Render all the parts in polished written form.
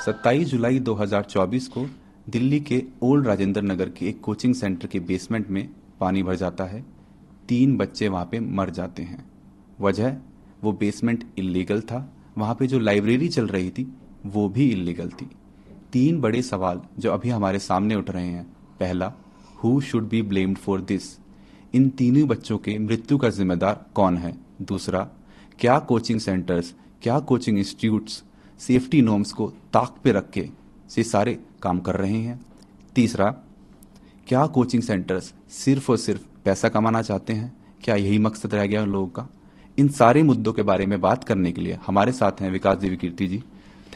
27 जुलाई 2024 को दिल्ली के ओल्ड राजेंद्र नगर के एक कोचिंग सेंटर के बेसमेंट में पानी भर जाता है। 3 बच्चे वहाँ पे मर जाते हैं। वजह, वो बेसमेंट इल्लीगल था। वहाँ पे जो लाइब्रेरी चल रही थी वो भी इल्लीगल थी। 3 बड़े सवाल जो अभी हमारे सामने उठ रहे हैं। पहला, who should be blamed for this? इन तीनों बच्चों के मृत्यु का जिम्मेदार कौन है? दूसरा, क्या कोचिंग सेंटर्स, क्या कोचिंग इंस्टीट्यूट्स सेफ्टी नॉर्म्स को ताक पे रख के से सारे काम कर रहे हैं? तीसरा, क्या कोचिंग सेंटर्स सिर्फ और सिर्फ पैसा कमाना चाहते हैं? क्या यही मकसद रह गया उन लोगों का? इन सारे मुद्दों के बारे में बात करने के लिए हमारे साथ हैं Vikas Devi Kirti ji.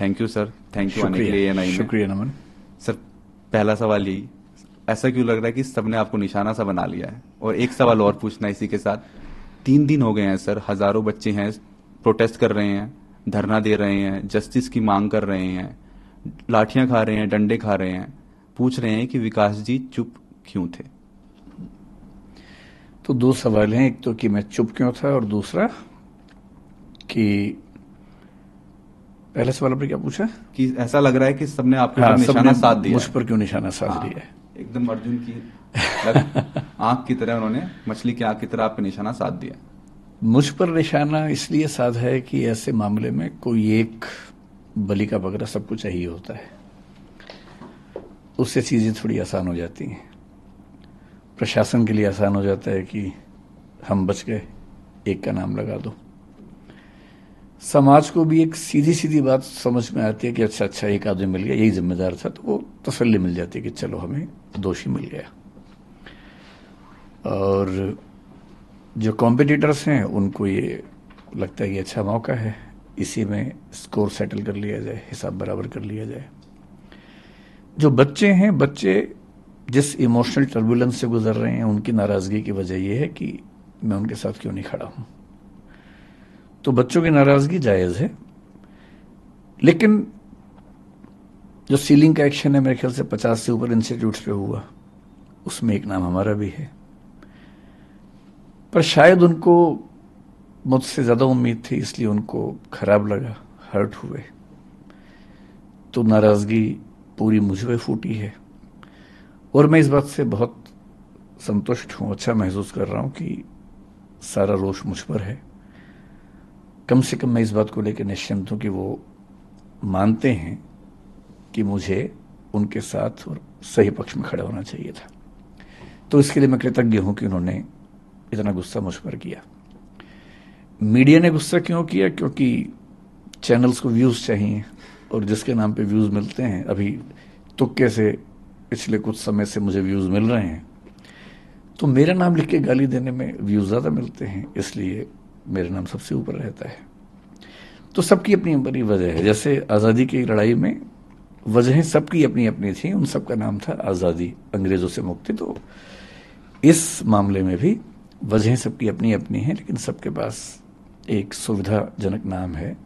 Thank you sir, thank you आने के लिए ANI में। शुक्रिया नमन। सर, पहला सवाल यही, ऐसा क्यों लग रहा है कि सबने आपको निशाना सा बना लिया है? और एक सवाल और पूछना इसी के साथ, 3 दिन हो गए हैं सर, हजारों बच्चे हैं, प्रोटेस्ट कर रहे हैं, धरना दे रहे हैं, जस्टिस की मांग कर रहे हैं, लाठियां खा रहे हैं, डंडे खा रहे हैं, पूछ रहे हैं कि विकास जी चुप क्यों थे? तो 2 सवाल हैं, एक तो कि मैं चुप क्यों था और दूसरा कि पहला सवाल आपने क्या पूछा कि ऐसा लग रहा है कि सबने आपके ऊपर निशाना साध दिया मुझ पर क्यों निशाना साध दिया है? एकदम अर्जुन की आंख की तरह, उन्होंने मछली की आंख की तरह आप पे निशाना साध दिया। मुझ पर निशाना इसलिए साधा है कि ऐसे मामले में कोई एक बलि का बकरा सबको चाहिए होता है, उससे चीजें थोड़ी आसान हो जाती हैं। प्रशासन के लिए आसान हो जाता है कि हम बच गए, एक का नाम लगा दो। समाज को भी एक सीधी सीधी बात समझ में आती है कि अच्छा एक आदमी मिल गया, यही जिम्मेदार था, तो वो तसल्ली मिल जाती है कि चलो हमें दोषी मिल गया। और जो कॉम्पिटिटर्स हैं उनको ये लगता है कि अच्छा मौका है, इसी में स्कोर सेटल कर लिया जाए, हिसाब बराबर कर लिया जाए। जो बच्चे हैं, बच्चे जिस इमोशनल टर्बुलेंस से गुजर रहे हैं, उनकी नाराजगी की वजह यह है कि मैं उनके साथ क्यों नहीं खड़ा हूं। तो बच्चों की नाराजगी जायज है, लेकिन जो सीलिंग का एक्शन है मेरे ख्याल से 50 से ऊपर इंस्टीट्यूट्स पे हुआ, उसमें एक नाम हमारा भी है। पर शायद उनको मुझसे ज्यादा उम्मीद थी, इसलिए उनको खराब लगा, हर्ट हुए, तो नाराजगी पूरी मुझ पे फूटी है। और मैं इस बात से बहुत संतुष्ट हूं, अच्छा महसूस कर रहा हूं कि सारा रोष मुझ पर है। कम से कम मैं इस बात को लेकर निश्चिंत हूं कि वो मानते हैं कि मुझे उनके साथ और सही पक्ष में खड़ा होना चाहिए था। तो इसके लिए मैं कृतज्ञ हूं कि उन्होंने इतना गुस्सा मुझ पर किया। मीडिया ने गुस्सा क्यों किया? क्योंकि चैनल्स को व्यूज चाहिए, और जिसके नाम पे व्यूज मिलते हैं, अभी तुक्के से पिछले कुछ समय से मुझे व्यूज मिल रहे हैं, तो मेरा नाम लिख के गाली देने में व्यूज ज्यादा मिलते हैं, इसलिए मेरा नाम सबसे ऊपर रहता है। तो सबकी अपनी अपनी वजह है। जैसे आजादी की लड़ाई में वजहें सबकी अपनी अपनी थी, उन सबका नाम था आजादी, अंग्रेजों से मुक्ति। तो इस मामले में भी वजहें सबकी अपनी अपनी हैं, लेकिन सबके पास एक सुविधाजनक नाम है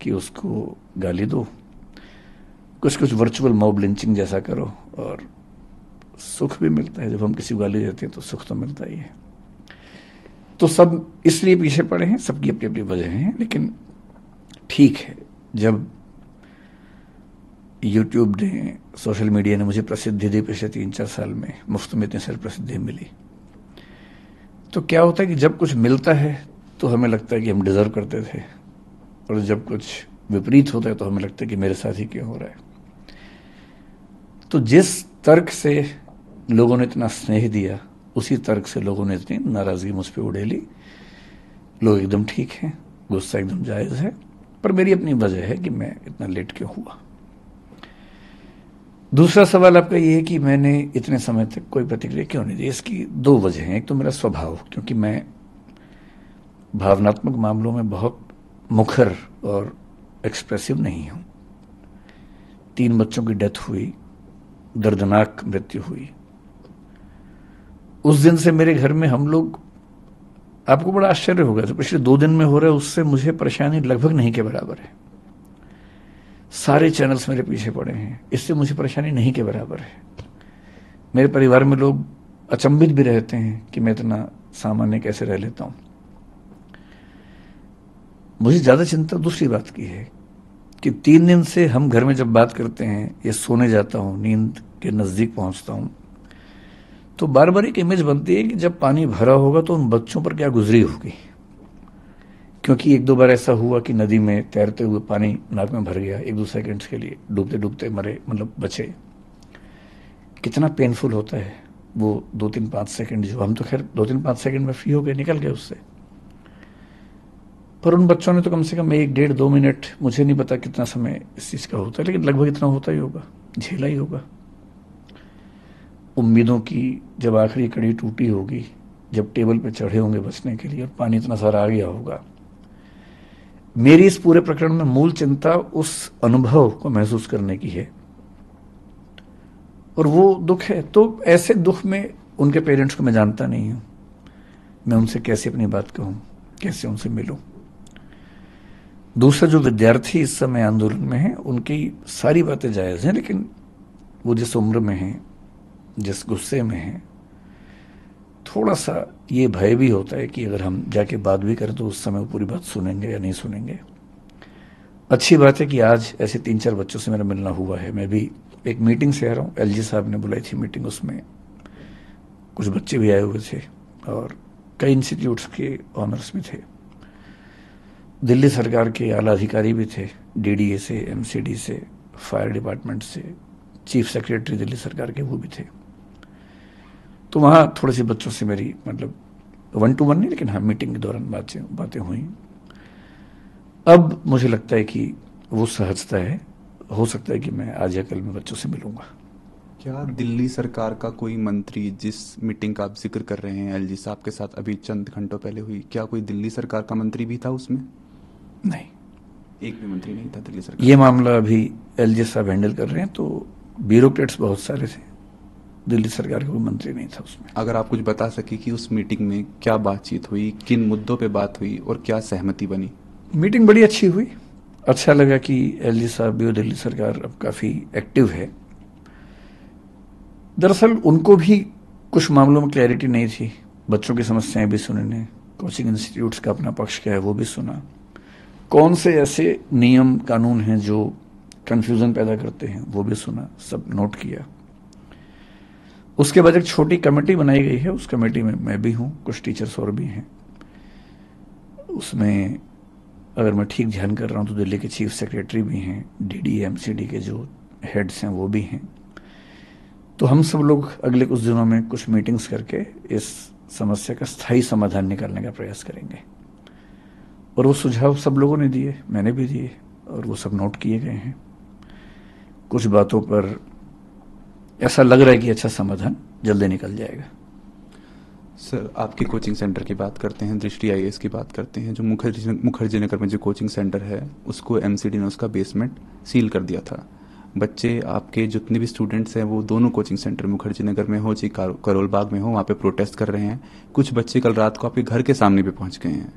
कि उसको गाली दो, कुछ कुछ वर्चुअल मॉब लिंचिंग जैसा करो, और सुख भी मिलता है। जब हम किसी को गाली देते हैं तो सुख तो मिलता ही है। तो सब इसलिए पीछे पड़े हैं, सबकी अपनी अपनी वजह हैं। लेकिन ठीक है, जब यूट्यूब ने, सोशल मीडिया ने मुझे प्रसिद्धि दी पिछले 3-4 साल में, मुफ्त में इतनी सारी प्रसिद्धि मिली, तो क्या होता है कि जब कुछ मिलता है तो हमें लगता है कि हम डिजर्व करते थे, और जब कुछ विपरीत होता है तो हमें लगता है कि मेरे साथ ही क्यों हो रहा है। तो जिस तर्क से लोगों ने इतना स्नेह दिया, उसी तर्क से लोगों ने इतनी नाराजगी मुझ पर उड़ेली। लोग एकदम ठीक हैं, गुस्सा एकदम जायज है, पर मेरी अपनी वजह है कि मैं इतना लेट क्यों हुआ। दूसरा सवाल आपका यह है कि मैंने इतने समय तक कोई प्रतिक्रिया क्यों नहीं दी। इसकी 2 वजह हैं। एक तो मेरा स्वभाव, क्योंकि मैं भावनात्मक मामलों में बहुत मुखर और एक्सप्रेसिव नहीं हूं। 3 बच्चों की डेथ हुई, दर्दनाक मृत्यु हुई, उस दिन से मेरे घर में हम लोग, आपको बड़ा आश्चर्य होगा, तो पिछले 2 दिन में हो रहा है उससे मुझे परेशानी लगभग नहीं के बराबर है। सारे चैनल्स मेरे पीछे पड़े हैं, इससे मुझे परेशानी नहीं के बराबर है। मेरे परिवार में लोग अचंभित भी रहते हैं कि मैं इतना सामान्य कैसे रह लेता हूं। मुझे ज्यादा चिंता दूसरी बात की है कि 3 दिन से हम घर में जब बात करते हैं या सोने जाता हूं, नींद के नजदीक पहुंचता हूं, तो बार बार एक इमेज बनती है कि जब पानी भरा होगा तो उन बच्चों पर क्या गुजरी होगी। क्योंकि 1-2 बार ऐसा हुआ कि नदी में तैरते हुए पानी नाक में भर गया, 1-2 सेकंड्स के लिए डूबते डूबते मरे, मतलब बचे। कितना पेनफुल होता है वो 2-3-5 सेकंड, जो हम तो खैर 2-3-5 सेकंड में फ्री हो गए, निकल गए उससे। पर उन बच्चों ने तो कम से कम 1-1.5-2 मिनट, मुझे नहीं पता कितना समय इस चीज का होता है, लेकिन लगभग इतना होता ही होगा, झेला ही होगा। उम्मीदों की जब आखिरी कड़ी टूटी होगी, जब टेबल पे चढ़े होंगे बचने के लिए और पानी इतना सारा आ गया होगा। मेरी इस पूरे प्रकरण में मूल चिंता उस अनुभव को महसूस करने की है, और वो दुख है। तो ऐसे दुख में उनके पेरेंट्स को मैं जानता नहीं हूं, मैं उनसे कैसे अपनी बात कहूं, कैसे उनसे मिलूं। दूसरा, जो विद्यार्थी इस समय आंदोलन में हैं, उनकी सारी बातें जायज हैं, लेकिन वो जिस उम्र में हैं, जिस गुस्से में हैं, थोड़ा सा ये भय भी होता है कि अगर हम जाके बात भी करें तो उस समय वो पूरी बात सुनेंगे या नहीं सुनेंगे। अच्छी बात है कि आज ऐसे 3-4 बच्चों से मेरा मिलना हुआ है। मैं भी एक मीटिंग से आ रहा हूँ, एलजी साहब ने बुलाई थी मीटिंग, उसमें कुछ बच्चे भी आए हुए थे और कई इंस्टीट्यूट्स के ऑनर्स भी थे, दिल्ली सरकार के आला अधिकारी भी थे, डीडीए से, एमसीडी से, फायर डिपार्टमेंट से, चीफ सेक्रेटरी दिल्ली सरकार के वो भी थे। तो वहाँ थोड़े से बच्चों से मेरी, मतलब 1-to-1 नहीं, लेकिन हाँ मीटिंग के दौरान बातें हुई। अब मुझे लगता है कि वो सहजता है, हो सकता है कि मैं आज या कल में बच्चों से मिलूंगा। क्या दिल्ली सरकार का कोई मंत्री, जिस मीटिंग का आप जिक्र कर रहे हैं एलजी साहब के साथ अभी चंद घंटों पहले हुई, क्या कोई दिल्ली सरकार का मंत्री भी था उसमें? नहीं, एक भी मंत्री नहीं था दिल्ली सरकार। ये मामला अभी एलजी साहब हैंडल कर रहे हैं, तो ब्यूरोक्रेट्स बहुत सारे थे, दिल्ली सरकार का कोई मंत्री नहीं था उसमें। अगर आप कुछ बता सके कि उस मीटिंग में क्या बातचीत हुई, किन मुद्दों पे बात हुई और क्या सहमति बनी? मीटिंग बड़ी अच्छी हुई, अच्छा लगा कि एलजी साहब भी और दिल्ली सरकार अब काफी एक्टिव है। दरअसल उनको भी कुछ मामलों में क्लैरिटी नहीं थी, बच्चों की समस्याएं भी सुनने, कोचिंग इंस्टीट्यूट्स का अपना पक्ष क्या है वो भी सुना, कौन से ऐसे नियम कानून हैं जो कंफ्यूजन पैदा करते हैं वो भी सुना, सब नोट किया। उसके बाद एक छोटी कमेटी बनाई गई है, उस कमेटी में मैं भी हूं, कुछ टीचर्स और भी हैं। उसमें अगर मैं ठीक ध्यान कर रहा हूं तो दिल्ली के चीफ सेक्रेटरी भी हैं, डीडी एमसीडी के जो हेड्स हैं वो भी हैं। तो हम सब लोग अगले कुछ दिनों में कुछ मीटिंग्स करके इस समस्या का स्थायी समाधान निकालने का प्रयास करेंगे। और वो सुझाव सब लोगों ने दिए, मैंने भी दिए, और वो सब नोट किए गए हैं। कुछ बातों पर ऐसा लग रहा है कि अच्छा समाधान जल्दी निकल जाएगा। सर, आपके कोचिंग सेंटर की बात करते हैं, दृष्टि आईएएस की बात करते हैं। जो मुखर्जी नगर में जो कोचिंग सेंटर है, उसको एमसीडी ने उसका बेसमेंट सील कर दिया था। बच्चे, आपके जितने भी स्टूडेंट्स हैं, वो दोनों कोचिंग सेंटर मुखर्जी नगर में हो चाहे करोल बाग में हो, वहाँ पे प्रोटेस्ट कर रहे हैं। कुछ बच्चे कल रात को आपके घर के सामने भी पहुंच गए हैं।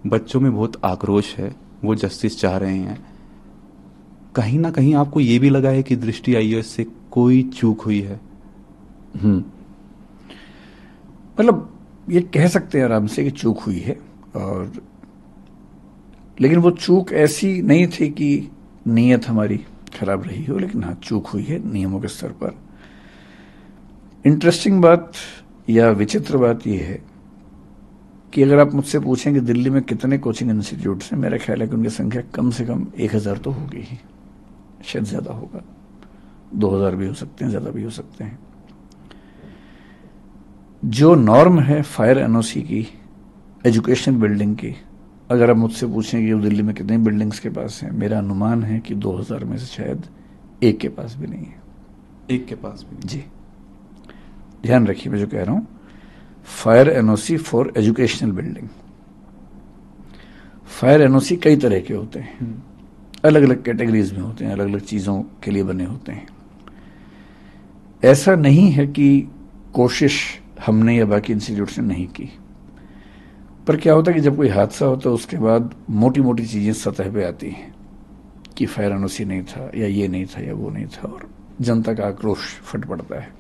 बच्चों में बहुत आक्रोश है, वो जस्टिस चाह रहे हैं। कहीं ना कहीं आपको ये भी लगा है कि दृष्टि आईएएस से कोई चूक हुई है? मतलब ये कह सकते हैं आराम से कि चूक हुई है, और लेकिन वो चूक ऐसी नहीं थी कि नीयत हमारी खराब रही हो, लेकिन हाँ चूक हुई है नियमों के स्तर पर। इंटरेस्टिंग बात या विचित्र बात यह है कि अगर आप मुझसे पूछें कि दिल्ली में कितने कोचिंग इंस्टीट्यूट्स हैं, मेरा ख्याल है कि उनकी संख्या कम से कम 1000 तो होगी ही, शायद ज्यादा होगा, 2000 भी हो सकते हैं, ज्यादा भी हो सकते हैं। जो नॉर्म है फायर एनओसी की, एजुकेशनल बिल्डिंग की, अगर आप मुझसे पूछें कि दिल्ली में कितनी बिल्डिंग्स के पास हैं, मेरा अनुमान है कि 2000 में से शायद एक के पास भी नहीं है। एक के पास भी? जी, ध्यान रखिए मैं जो कह रहा हूं, fire NOC for educational building. Fire NOC कई तरह के होते हैं, अलग अलग कैटेगरीज में होते हैं, अलग अलग चीजों के लिए बने होते हैं। ऐसा नहीं है कि कोशिश हमने या बाकी इंस्टीट्यूट ने नहीं की, पर क्या होता है कि जब कोई हादसा होता है उसके बाद मोटी मोटी चीजें सतह पे आती हैं कि फायर एनओसी नहीं था, या ये नहीं था, या वो नहीं था, और जनता का आक्रोश फट पड़ता है।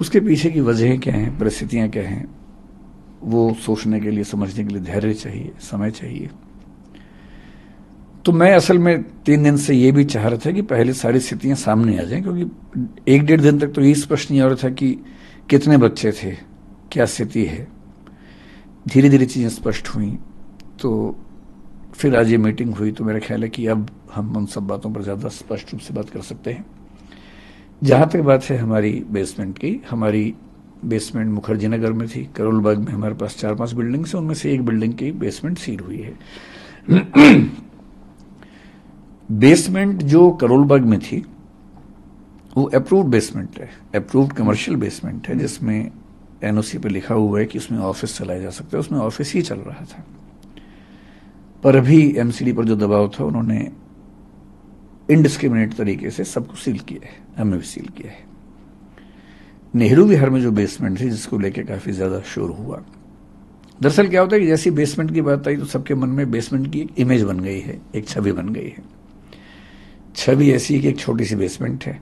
उसके पीछे की वजहें क्या हैं, परिस्थितियां क्या हैं, वो सोचने के लिए, समझने के लिए धैर्य चाहिए, समय चाहिए। तो मैं असल में 3 दिन से ये भी चाह रहा था कि पहले सारी स्थितियां सामने आ जाएं, क्योंकि 1-1.5 दिन तक तो ये स्पष्ट नहीं हो रहा था कि कितने बच्चे थे, क्या स्थिति है। धीरे धीरे चीज़ें स्पष्ट हुई, तो फिर आज ये मीटिंग हुई, तो मेरा ख्याल है कि अब हम उन सब बातों पर ज़्यादा स्पष्ट रूप से बात कर सकते हैं। जहाँ तक बात है हमारी बेसमेंट की, हमारी बेसमेंट मुखर्जी नगर में थी। करोल बाग में हमारे पास 4-5 बिल्डिंग्स हैं, उनमें से एक बिल्डिंग की बेसमेंट सील हुई है। बेसमेंट जो करोल बाग में थी वो अप्रूव्ड बेसमेंट है, अप्रूव्ड कमर्शियल बेसमेंट है, जिसमें एनओसी पे लिखा हुआ है कि उसमें ऑफिस चलाया जा सकता है। उसमें ऑफिस ही चल रहा था, पर अभी एमसीडी पर जो दबाव था उन्होंने इनडिस्क्रिमिनेट तरीके से सबको सील किया है, हमें भी सील किया है। नेहरू विहार में जो बेसमेंट थी, जिसको लेके काफी ज्यादा शोर हुआ, दरअसल क्या होता है कि जैसी बेसमेंट की बात आई तो सबके मन में बेसमेंट की एक इमेज बन गई है, एक छवि बन गई है। छवि ऐसी है कि एक छोटी सी बेसमेंट है,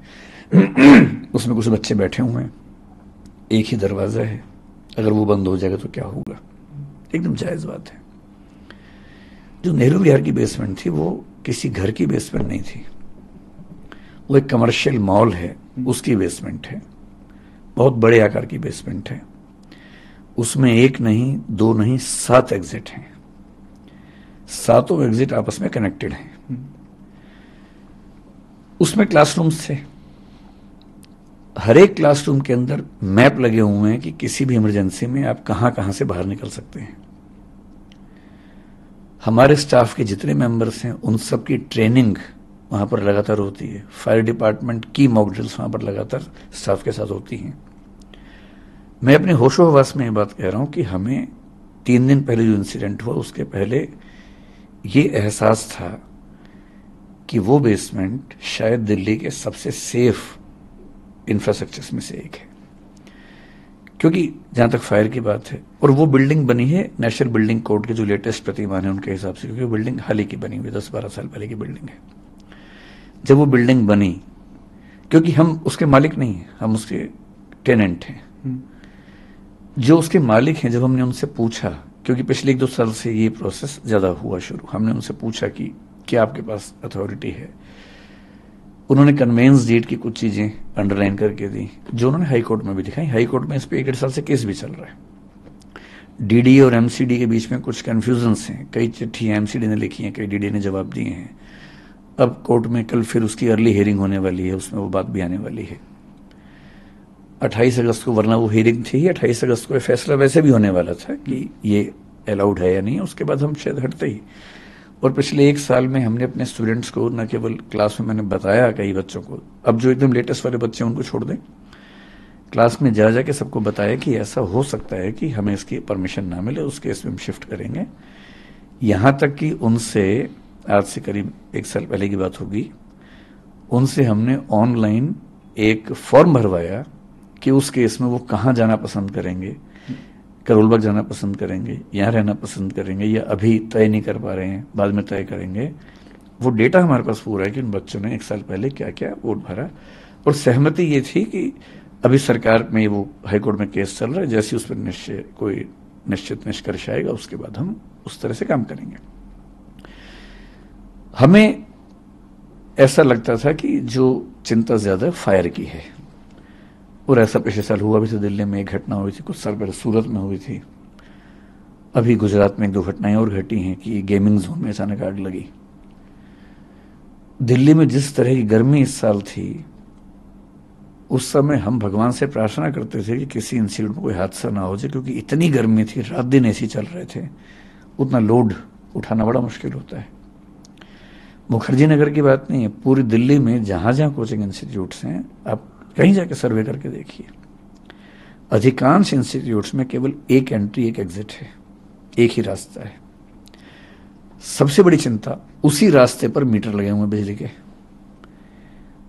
उसमें कुछ बच्चे बैठे हुए हैं, एक ही दरवाजा है, अगर वो बंद हो जाएगा तो क्या होगा। एकदम जायज बात है। जो नेहरू विहार की बेसमेंट थी वो किसी घर की बेसमेंट नहीं थी, वो एक कमर्शियल मॉल है, उसकी बेसमेंट है। बहुत बड़े आकार की बेसमेंट है, उसमें 1 नहीं 2 नहीं 7 एग्जिट हैं। 7 एग्जिट आपस में कनेक्टेड हैं। उसमें क्लासरूम्स थे, हर एक क्लासरूम के अंदर मैप लगे हुए हैं कि किसी भी इमरजेंसी में आप कहां कहां से बाहर निकल सकते हैं। हमारे स्टाफ के जितने मेंबर्स हैं उन सब की ट्रेनिंग वहां पर लगातार होती है। फायर डिपार्टमेंट की मॉक ड्रिल्स वहां पर लगातार स्टाफ के साथ होती हैं। मैं अपने होशो हवास में ये बात कह रहा हूं कि हमें 3 दिन पहले जो इंसिडेंट हुआ उसके पहले ये एहसास था कि वो बेसमेंट शायद दिल्ली के सबसे सेफ इंफ्रास्ट्रक्चर्स में से एक है, क्योंकि जहां तक फायर की बात है, और वो बिल्डिंग बनी है नेशनल बिल्डिंग कोड के जो लेटेस्ट प्रतिमान है उनके हिसाब से, क्योंकि वो बिल्डिंग हाल ही की बनी हुई 10-12 साल पहले की बिल्डिंग है। जब वो बिल्डिंग बनी, क्योंकि हम उसके मालिक नहीं हैं, हम उसके टेनेंट हैं, जो उसके मालिक हैं, जब हमने उनसे पूछा, क्योंकि पिछले 1-2 साल से ये प्रोसेस ज्यादा हुआ शुरू, हमने उनसे पूछा कि क्या आपके पास अथॉरिटी है। उन्होंने कन्वेंस डीड की कुछ चीजें अंडरलाइन करके दी, जो उन्होंने हाई कोर्ट में भी दिखाई। हाई कोर्ट में इस पे 1-1.5 साल से केस भी चल रहा है। डीडी और एमसीडी के बीच में कुछ कंफ्यूजन्स हैं, कई चिट्ठियां एमसीडी ने लिखी हैं, कई डीडी ने जवाब दिए हैं। अब कोर्ट में कल फिर उसकी अर्ली हियरिंग होने वाली है, उसमें वो बात भी आने वाली है 28 अगस्त को, वरना वो हियरिंग थी 28 अगस्त को, फैसला वैसे भी होने वाला था कि ये अलाउड है या नहीं, उसके बाद हम शायद हटते ही। और पिछले 1 साल में हमने अपने स्टूडेंट्स को न केवल क्लास में मैंने बताया कई बच्चों को, अब जो एकदम लेटेस्ट वाले बच्चे उनको छोड़ दें, क्लास में जा जाके सबको बताया कि ऐसा हो सकता है कि हमें इसकी परमिशन ना मिले, उस केस में हम शिफ्ट करेंगे। यहां तक कि उनसे आज से करीब 1 साल पहले की बात होगी, उनसे हमने ऑनलाइन एक फॉर्म भरवाया कि उस केस में वो कहां जाना पसंद करेंगे, करोल बाग जाना पसंद करेंगे, यहां रहना पसंद करेंगे, या अभी तय नहीं कर पा रहे हैं, बाद में तय करेंगे। वो डेटा हमारे पास पूरा है कि उन बच्चों ने 1 साल पहले क्या क्या वोट भरा, और सहमति ये थी कि अभी सरकार में वो हाईकोर्ट में केस चल रहा है, जैसे उस पर कोई निश्चित निष्कर्ष आएगा उसके बाद हम उस तरह से काम करेंगे। हमें ऐसा लगता था कि जो चिंता ज्यादा फायर की है, और ऐसा पिछले साल हुआ भी था। दिल्ली में एक घटना हुई थी, कुछ साल पहले सूरत में हुई थी, अभी गुजरात में 1-2 घटनाएं और घटी हैं कि गेमिंग जोन में अचानक आग लगी। दिल्ली में जिस तरह की गर्मी इस साल थी, उस समय हम भगवान से प्रार्थना करते थे कि किसी इंसिडेंट में कोई हादसा ना हो जाए, क्योंकि इतनी गर्मी थी, रात दिन एसी चल रहे थे, उतना लोड उठाना बड़ा मुश्किल होता है। मुखर्जी नगर की बात नहीं है, पूरी दिल्ली में जहां जहां कोचिंग इंस्टीट्यूट्स हैं, आप कहीं जाके सर्वे करके देखिए, अधिकांश इंस्टीट्यूट्स में केवल एक एंट्री एक एग्जिट है, एक ही रास्ता है। सबसे बड़ी चिंता, उसी रास्ते पर मीटर लगे हुए बिजली के।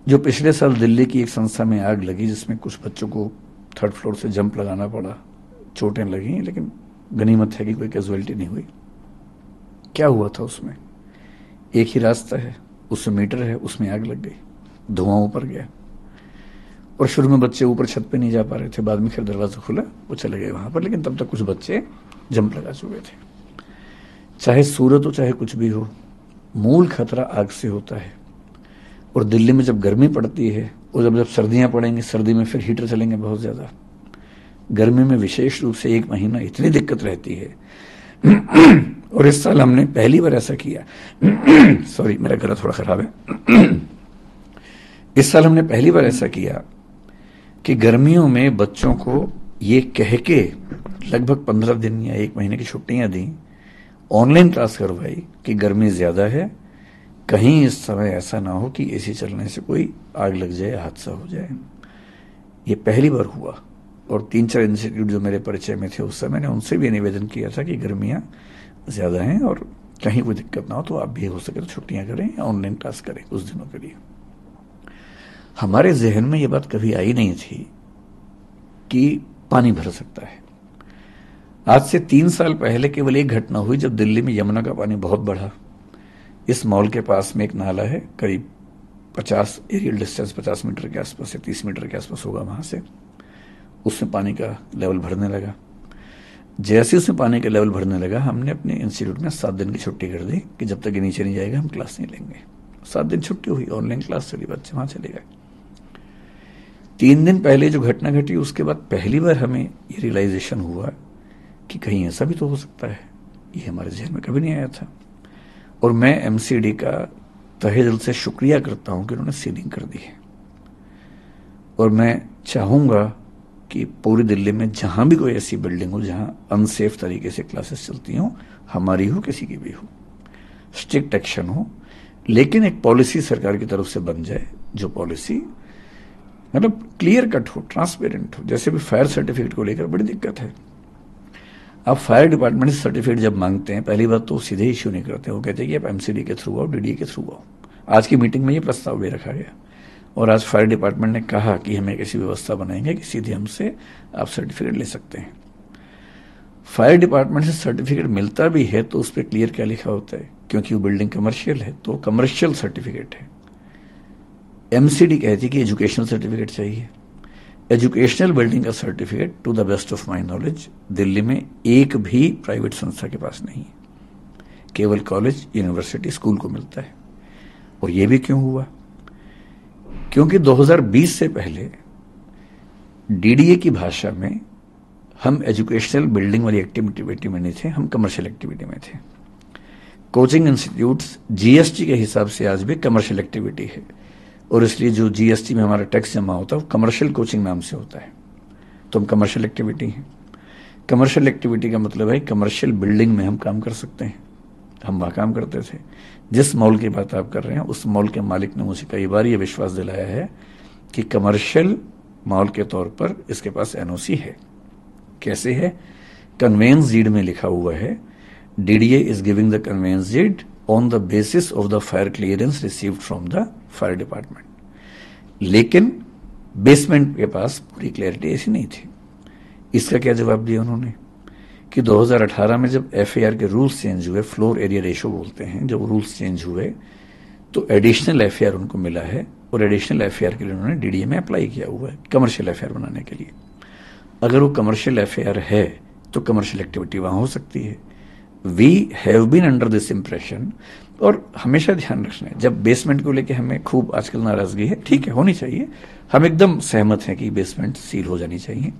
जो पिछले साल दिल्ली की एक संस्था में आग लगी, जिसमें कुछ बच्चों को 3rd फ्लोर से जंप लगाना पड़ा, चोटें लगी, लेकिन गनीमत है कि कोई कैजुअलिटी नहीं हुई। क्या हुआ था उसमें? एक ही रास्ता है, उसमें मीटर है, उसमें आग लग गई, धुआं ऊपर गया, और शुरू में बच्चे ऊपर छत पे नहीं जा पा रहे थे, बाद में खैर दरवाजा खुला, वो चले गए वहां पर, लेकिन तब तक कुछ बच्चे जंप लगा चुके थे। चाहे सूरत हो चाहे कुछ भी हो, मूल खतरा आग से होता है। और दिल्ली में जब गर्मी पड़ती है और जब जब सर्दियां पड़ेंगी, सर्दी में फिर हीटर चलेंगे बहुत ज़्यादा। गर्मी में विशेष रूप से 1 महीना इतनी दिक्कत रहती है। और इस साल हमने पहली बार ऐसा किया सॉरी, मेरा गला थोड़ा खराब है। इस साल हमने पहली बार ऐसा किया कि गर्मियों में बच्चों को ये कह के लगभग 15 दिन या 1 महीने की छुट्टियां दी, ऑनलाइन क्लास करवाई कि गर्मी ज्यादा है, कहीं इस समय ऐसा ना हो कि एसी चलने से कोई आग लग जाए, हादसा हो जाए। ये पहली बार हुआ। और 3-4 इंस्टीट्यूट जो मेरे परिचय में थे उस समय, मैंने उनसे भी निवेदन किया था कि गर्मियां ज्यादा हैं और कहीं कोई दिक्कत ना हो तो आप भी हो सके तो छुट्टियां करें या ऑनलाइन क्लास करें कुछ दिनों के लिए। हमारे जहन में ये बात कभी आई नहीं थी कि पानी भर सकता है। आज से 3 साल पहले केवल एक घटना हुई जब दिल्ली में यमुना का पानी बहुत बढ़ा। इस मॉल के पास में एक नाला है, करीब 50 एरियल डिस्टेंस 50 मीटर के आसपास या 30 मीटर के आसपास होगा वहां से। उसमें पानी का लेवल भरने लगा। जैसे उसमें पानी का लेवल भरने लगा, हमने अपने इंस्टीट्यूट में 7 दिन की छुट्टी कर दी कि जब तक ये नीचे नहीं जाएगा हम क्लास नहीं लेंगे। 7 दिन छुट्टी हुई, ऑनलाइन क्लास चली, बच्चे वहां चले गए। 3 दिन पहले जो घटना घटी उसके बाद पहली बार हमें ये रियलाइजेशन हुआ कि कहीं ऐसा भी तो हो सकता है। ये हमारे जहन में कभी नहीं आया था। और मैं एमसीडी का तहे दिल से शुक्रिया करता हूं कि उन्होंने सीलिंग कर दी है। और मैं चाहूंगा कि पूरी दिल्ली में जहां भी कोई ऐसी बिल्डिंग हो जहां अनसेफ तरीके से क्लासेस चलती हों, हमारी हो किसी की भी हो, स्ट्रिक्ट एक्शन हो, लेकिन एक पॉलिसी सरकार की तरफ से बन जाए जो पॉलिसी मतलब क्लियर कट हो, ट्रांसपेरेंट हो। जैसे भी फायर सर्टिफिकेट को लेकर बड़ी दिक्कत है। आप फायर डिपार्टमेंट से सर्टिफिकेट जब मांगते हैं, पहली बात तो सीधे इश्यू नहीं करते, वो कहते हैं कि आप एमसीडी के थ्रू आओ, डीडीए के थ्रू आओ। आज की मीटिंग में ये प्रस्ताव भी रखा गया और आज फायर डिपार्टमेंट ने कहा कि हमें ऐसी व्यवस्था बनाएंगे कि सीधे हमसे आप सर्टिफिकेट ले सकते हैं। फायर डिपार्टमेंट से सर्टिफिकेट मिलता भी है तो उस पर क्लियर क्या लिखा होता है, क्योंकि वो बिल्डिंग कमर्शियल है तो कमर्शियल सर्टिफिकेट है। एमसीडी कहती है कि एजुकेशनल सर्टिफिकेट चाहिए। एजुकेशनल बिल्डिंग का certificate to the best of my knowledge Delhi में एक भी प्राइवेट संस्था के पास नहीं है, केवल कॉलेज, यूनिवर्सिटी, स्कूल को मिलता है। और यह भी क्यों हुआ? क्योंकि 2020 से पहले डीडीए की भाषा में हम एजुकेशनल बिल्डिंग वाली एक्टिविटी में नहीं थे, हम कमर्शियल एक्टिविटी में थे। कोचिंग इंस्टीट्यूट्स जीएसटी के हिसाब से आज भी कमर्शियल एक्टिविटी है और इसलिए जो जीएसटी में हमारा टैक्स जमा होता है वो कमर्शियल कोचिंग नाम से होता है, तो हम कमर्शियल एक्टिविटी हैं। कमर्शियल एक्टिविटी का मतलब है कमर्शियल बिल्डिंग में हम काम कर सकते हैं। हम वहाँ काम करते थे। जिस मॉल की बात आप कर रहे हैं उस मॉल के मालिक ने मुझे कई बार ये विश्वास दिलाया है कि कमर्शियल मॉल के तौर पर इसके पास एनओसी है। कैसे है? कन्वेंस डीड में लिखा हुआ है, DDA is giving the conveyance deed on the basis of the fire clearance received from the fire department. लेकिन बेसमेंट के पास पूरी क्लैरिटी ऐसी नहीं थी। इसका क्या जवाब दिया उन्होंने कि 2018 में जब एफएआर के रूल्स चेंज हुए, फ्लोर एरिया रेशो बोलते हैं, जब रूल्स चेंज हुए तो एडिशनल एफएआर उनको मिला है और एडिशनल एफएआर के लिए उन्होंने डीडीए में अप्लाई किया हुआ है कमर्शियल एफएआर बनाने के लिए। अगर वो कमर्शियल एफएआर है तो कमर्शियल एक्टिविटी वहां हो सकती है। We have been under this impression. और हमेशा ध्यान रखना है, जब बेसमेंट को लेके हमें खूब आजकल नाराजगी है, ठीक है होनी चाहिए, हम एकदम सहमत हैं कि बेसमेंट सील हो जानी चाहिए,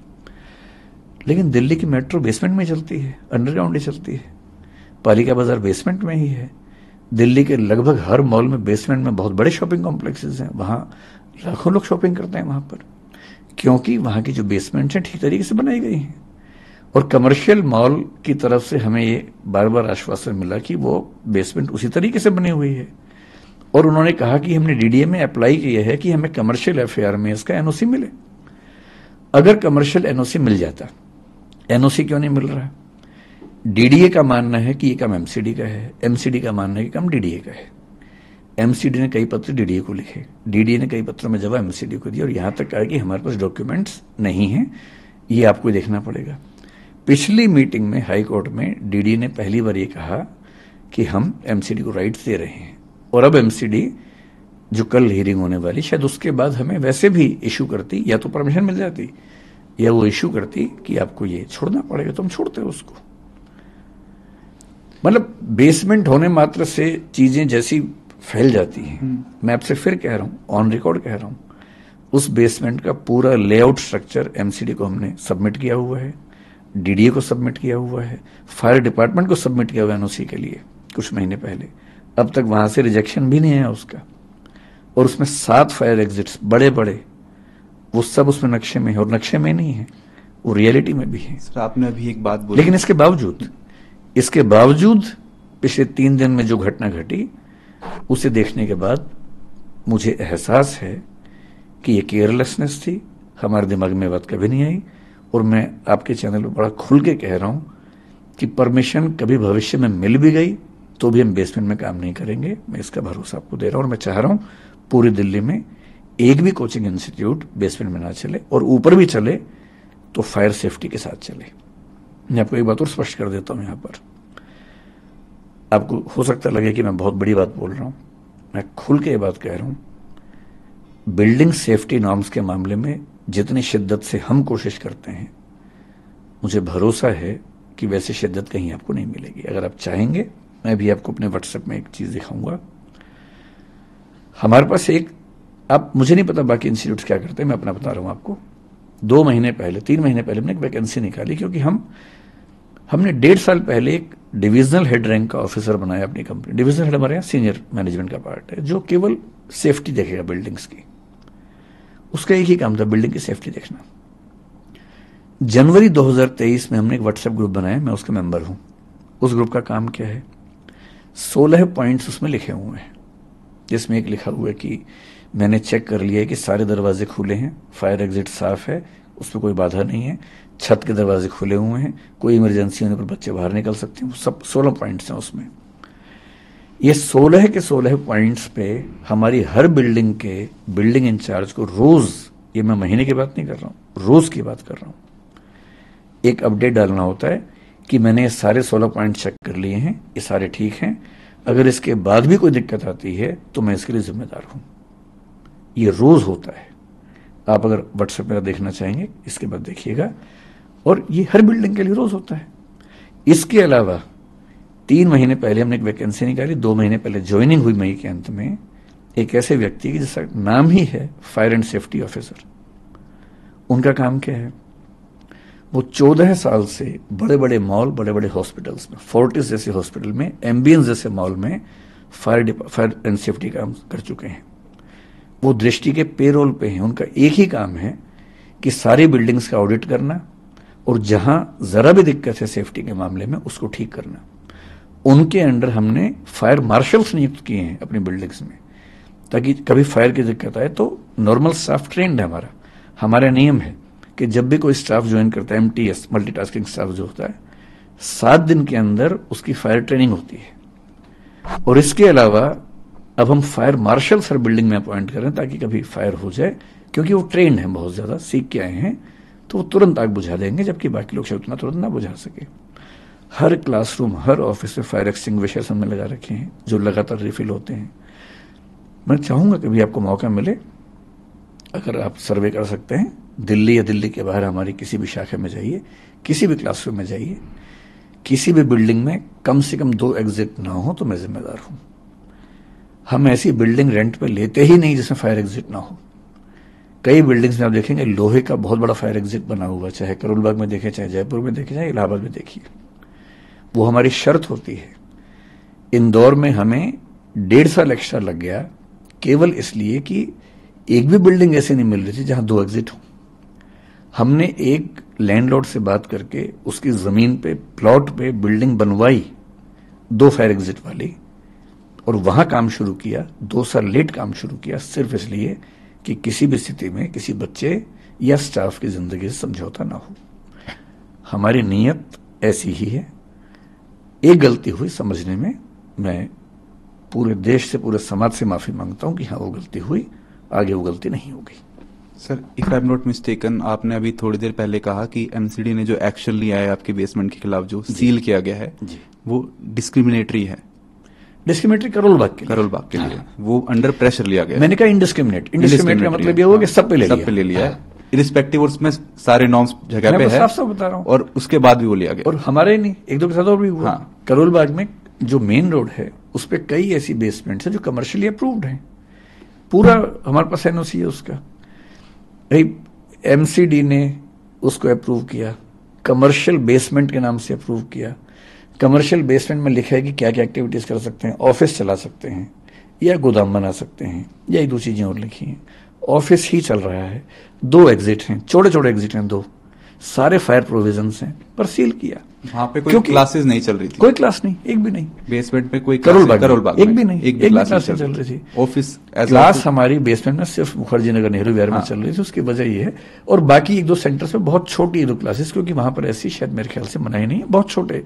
लेकिन दिल्ली की मेट्रो बेसमेंट में चलती है, अंडरग्राउंड ही चलती है। पालिका बाजार बेसमेंट में ही है। दिल्ली के लगभग हर मॉल में बेसमेंट में बहुत बड़े शॉपिंग कॉम्प्लेक्सेस हैं, वहां लाखों लोग शॉपिंग करते हैं वहां पर, क्योंकि वहां की जो बेसमेंट है ठीक तरीके से बनाई गई हैं। और कमर्शियल मॉल की तरफ से हमें ये बार बार आश्वासन मिला कि वो बेसमेंट उसी तरीके से बनी हुई है। और उन्होंने कहा कि हमने डीडीए में अप्लाई किया है कि हमें कमर्शियल एफएआर में इसका एनओसी मिले। अगर कमर्शियल एनओसी मिल जाता, एनओसी क्यों नहीं मिल रहा? डीडीए का मानना है कि ये काम एमसीडी का है, एमसीडी का मानना है कि काम डीडीए का है। एमसीडी ने कई पत्र डीडीए को लिखे, डीडीए ने कई पत्रों में जवाब एमसीडी को दिया और यहां तक कहा कि हमारे पास डॉक्यूमेंट्स नहीं है, ये आपको देखना पड़ेगा। पिछली मीटिंग में हाई कोर्ट में डीडीए ने पहली बार ये कहा कि हम एमसीडी को राइट्स दे रहे हैं और अब एमसीडी जो कल हियरिंग होने वाली, शायद उसके बाद हमें वैसे भी इशू करती, या तो परमिशन मिल जाती या वो इशू करती कि आपको ये छोड़ना पड़ेगा, तो हम छोड़ते उसको। मतलब बेसमेंट होने मात्र से चीजें जैसी फैल जाती हैं। मैं आपसे फिर कह रहा हूं, ऑन रिकॉर्ड कह रहा हूं, उस बेसमेंट का पूरा लेआउट स्ट्रक्चर एमसीडी को हमने सबमिट किया हुआ है, डीडीए को सबमिट किया हुआ है, फायर डिपार्टमेंट को सबमिट किया हुआ है एनओसी के लिए कुछ महीने पहले। अब तक वहां से रिजेक्शन भी नहीं आया उसका। और उसमें 7 फायर एग्जिट्स बड़े बड़े, वो सब उसमें नक्शे में है, और नक्शे में नहीं है, वो रियलिटी में भी है। सर आपने अभी एक बात बोली, लेकिन इसके बावजूद पिछले 3 दिन में जो घटना घटी, उसे देखने के बाद मुझे एहसास है कि ये केयरलेसनेस थी, हमारे दिमाग में बात कभी नहीं आई। और मैं आपके चैनल पर बड़ा खुल के कह रहा हूं कि परमिशन कभी भविष्य में मिल भी गई तो भी हम बेसमेंट में काम नहीं करेंगे। मैं इसका भरोसा आपको दे रहा हूं। और मैं चाह रहा हूं पूरी दिल्ली में एक भी कोचिंग इंस्टीट्यूट बेसमेंट में ना चले, और ऊपर भी चले तो फायर सेफ्टी के साथ चले। मैं आपको एक बात और स्पष्ट कर देता हूं, यहां पर आपको हो सकता लगे कि मैं बहुत बड़ी बात बोल रहा हूं, मैं खुल के ये बात कह रहा हूं। बिल्डिंग सेफ्टी नॉर्म्स के मामले में जितनी शिद्दत से हम कोशिश करते हैं, मुझे भरोसा है कि वैसी शिद्दत कहीं आपको नहीं मिलेगी। अगर आप चाहेंगे, मैं भी आपको अपने व्हाट्सएप में एक चीज दिखाऊंगा। हमारे पास एक, आप, मुझे नहीं पता बाकी इंस्टीट्यूट्स क्या करते हैं, मैं अपना बता रहा हूं आपको। 2 महीने पहले, 3 महीने पहले हमने एक वैकेंसी निकाली, क्योंकि हमने 1.5 साल पहले एक डिविजनल हेड रैंक का ऑफिसर बनाया अपनी कंपनी। डिविजनल हेड हमारे यहाँ सीनियर मैनेजमेंट का पार्ट है, जो केवल सेफ्टी देखेगा बिल्डिंग्स की। उसका एक ही काम था, बिल्डिंग की सेफ्टी देखना। जनवरी 2023 में हमने एक व्हाट्सएप ग्रुप बनाया, मैं उसका मेंबर हूं। उस ग्रुप का काम क्या है, 16 पॉइंट्स उसमें लिखे हुए हैं, जिसमें एक लिखा हुआ है कि मैंने चेक कर लिया है कि सारे दरवाजे खुले हैं, फायर एग्जिट साफ है, उसमें कोई बाधा नहीं है, छत के दरवाजे खुले हुए हैं, कोई इमरजेंसी होने पर बच्चे बाहर निकल सकते हैं। सब 16 पॉइंट्स हैं उसमें। ये 16 के 16 पॉइंट्स पे हमारी हर बिल्डिंग के बिल्डिंग इंचार्ज को रोज, ये मैं महीने की बात नहीं कर रहा हूं, रोज की बात कर रहा हूं, एक अपडेट डालना होता है कि मैंने ये सारे 16 पॉइंट चेक कर लिए हैं, ये सारे ठीक हैं, अगर इसके बाद भी कोई दिक्कत आती है तो मैं इसके लिए जिम्मेदार हूं। ये रोज होता है। आप अगर व्हाट्सएप मेरा देखना चाहेंगे, इसके बाद देखिएगा। और ये हर बिल्डिंग के लिए रोज होता है। इसके अलावा 3 महीने पहले हमने एक वैकेंसी निकाली, 2 महीने पहले ज्वाइनिंग हुई मई के अंत में, एक ऐसे व्यक्ति की जिसका नाम ही है फायर एंड सेफ्टी ऑफिसर। उनका काम क्या है, वो 14 साल से बड़े बड़े मॉल, बड़े बड़े हॉस्पिटल्स में, फोर्टिस जैसे हॉस्पिटल में, एम्बियंस जैसे मॉल में फायर एंड सेफ्टी काम कर चुके हैं। वो दृष्टि के पेरोल पे हैं। उनका एक ही काम है कि सारी बिल्डिंग्स का ऑडिट करना, और जहां जरा भी दिक्कत है सेफ्टी के मामले में उसको ठीक करना। उनके अंडर हमने फायर मार्शल्स नियुक्त किए हैं अपनी बिल्डिंग्स में, ताकि कभी फायर की दिक्कत आए तो नॉर्मल स्टाफ ट्रेंड है हमारा नियम है कि जब भी कोई स्टाफ ज्वाइन करता है, MTS मल्टीटास्किंग स्टाफ जो होता है, 7 दिन के अंदर उसकी फायर ट्रेनिंग होती है। और इसके अलावा अब हम फायर मार्शल्स हर बिल्डिंग में अपॉइंट करें, ताकि कभी फायर हो जाए, क्योंकि वो ट्रेंड है, बहुत ज्यादा सीख के आए हैं, तो वो तुरंत आग बुझा देंगे, जबकि बाकी लोग शायद उतना तुरंत ना बुझा सके। हर क्लासरूम, हर ऑफिस में फायर एक्सटिंग्विशर्स हमने लगा रखे हैं, जो लगातार रिफिल होते हैं। मैं चाहूंगा कभी आपको मौका मिले, अगर आप सर्वे कर सकते हैं, दिल्ली या दिल्ली के बाहर हमारी किसी भी शाखा में जाइए, किसी भी क्लासरूम में जाइए, किसी भी बिल्डिंग में कम से कम 2 एग्जिट ना हो तो मैं जिम्मेदार हूं। हम ऐसी बिल्डिंग रेंट पे लेते ही नहीं जिसमें फायर एग्जिट ना हो। कई बिल्डिंग्स में आप देखेंगे लोहे का बहुत बड़ा फायर एग्जिट बना हुआ, चाहे करोल बाग में देखें, चाहे जयपुर में देखें, चाहे इलाहाबाद में देखिए। वो हमारी शर्त होती है। इंदौर में हमें 1.5 साल एक्स्ट्रा लग गया, केवल इसलिए कि एक भी बिल्डिंग ऐसे नहीं मिल रही थी जहां 2 एग्जिट हो। हमने एक लैंडलॉर्ड से बात करके उसकी जमीन पे, प्लॉट पे बिल्डिंग बनवाई 2 फायर एग्जिट वाली, और वहां काम शुरू किया। 2 साल लेट काम शुरू किया, सिर्फ इसलिए कि किसी भी स्थिति में किसी बच्चे या स्टाफ की जिंदगी से समझौता ना हो। हमारी नीयत ऐसी ही है। एक गलती हुई समझने में, मैं पूरे देश से, पूरे समाज से माफी मांगता हूं कि हाँ वो गलती हुई, आगे वो गलती नहीं होगी। Sir, if I am not mistaken, आपने अभी थोड़ी देर पहले कहा कि एमसीडी ने जो एक्शन लिया है आपके बेसमेंट के खिलाफ, जो सील किया गया है, वो डिस्क्रिमिनेटरी है। डिस्क्रिमिनेटरी करोल बाग के लिए वो अंडर प्रेशर लिया गया। मैंने कहा इनडिस्क्रिमिनेट का मतलब ये हुआ कि सब पे ले लिया है, इरिस्पेक्टिव, और उसमें सारे नॉर्म्स जगह पे है, साफ साफ बता रहा हूं, और उसके बाद भी वो लिया गया। और हमारे नहीं, 1-2 के साथ और भी हुआ। हाँ, करोल बाग में जो मेन रोड है उस पर कई ऐसी बेसमेंट्स है जो कमर्शियली अप्रूव्ड हैं, पूरा हमारे पास एनओसी है उसका। एमसीडी ने उसको अप्रूव किया, कमर्शियल बेसमेंट के नाम से अप्रूव किया। कमर्शियल बेसमेंट में लिखा है कि क्या क्या एक्टिविटीज कर सकते हैं, ऑफिस चला सकते हैं या गोदाम बना सकते हैं, या एक दो चीजें और लिखी हैं। ऑफिस ही चल रहा है, 2 एग्जिट हैं, छोटे छोटे एग्जिट हैं 2, सारे फायर प्रोविजंस हैं, पर सील किया। वहां पे कोई क्लासेस नहीं चल रही थी, कोई क्लास नहीं, एक भी नहीं। बेसमेंट में कोई करोल बाग एक भी नहीं, एक भी क्लास नहीं चल रही थी। ऑफिस क्लास हमारी बेसमेंट में सिर्फ मुखर्जी नगर नेहरू विहार में चल रही थी। उसकी वजह ये है, और बाकी 1-2 सेंटर्स में बहुत छोटी 2 क्लासेस, क्योंकि वहां पर ऐसी शायद मेरे ख्याल से मनाही नहीं है, बहुत छोटे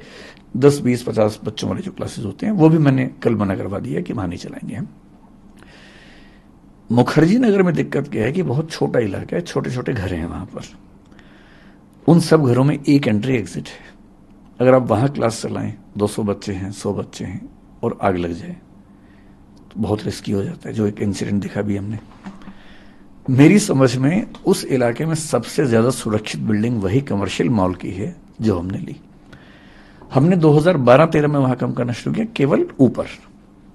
10, 20, 50 बच्चों वाले जो क्लासेस होते हैं, वो भी मैंने कल मना करवा दिया कि वहां नहीं चलाएंगे हम। मुखर्जी नगर में दिक्कत क्या है कि बहुत छोटा इलाका है, छोटे छोटे घर हैं वहां पर। उन सब घरों में एक एंट्री एग्जिट है। अगर आप वहां क्लास चलाएं, 200 बच्चे हैं, 100 बच्चे हैं, और आग लग जाए तो बहुत रिस्की हो जाता है, जो एक इंसिडेंट दिखा भी हमने। मेरी समझ में उस इलाके में सबसे ज्यादा सुरक्षित बिल्डिंग वही कमर्शियल मॉल की है जो हमने ली। हमने 2012-13 में वहां काम करना शुरू किया, केवल ऊपर,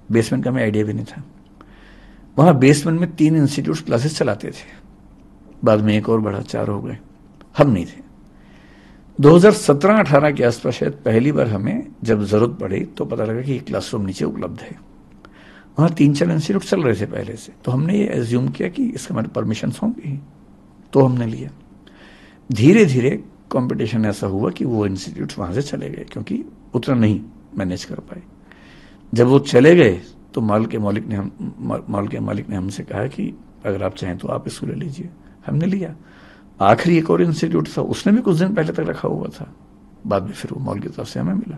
बेसमेंट का हमें आइडिया भी नहीं था। वहां बेसमेंट में 3 इंस्टीट्यूट क्लासेस चलाते थे, बाद में एक और बढ़ा, 4 हो गए, हम नहीं थे। 2017-18 के आसपास शायद पहली बार हमें जब जरूरत पड़ी तो पता लगा कि ये क्लासरूम नीचे उपलब्ध है। वहां 3-4 इंस्टीट्यूट चल रहे थे पहले से, तो हमने ये एज्यूम किया कि इसके हमारे परमिशन होंगी, तो हमने लिया। धीरे धीरे कंपटीशन ऐसा हुआ कि वो इंस्टीट्यूट वहां से चले गए, क्योंकि उतना नहीं मैनेज कर पाए। जब वो चले गए तो मॉल के मालिक ने हमसे कहा कि अगर आप चाहें तो आप इसको ले लीजिए। हमने लिया। आखिरी एक और इंस्टीट्यूट था, उसने भी कुछ दिन पहले तक रखा हुआ था, बाद में फिर वो मॉल की तरफ से हमें मिला।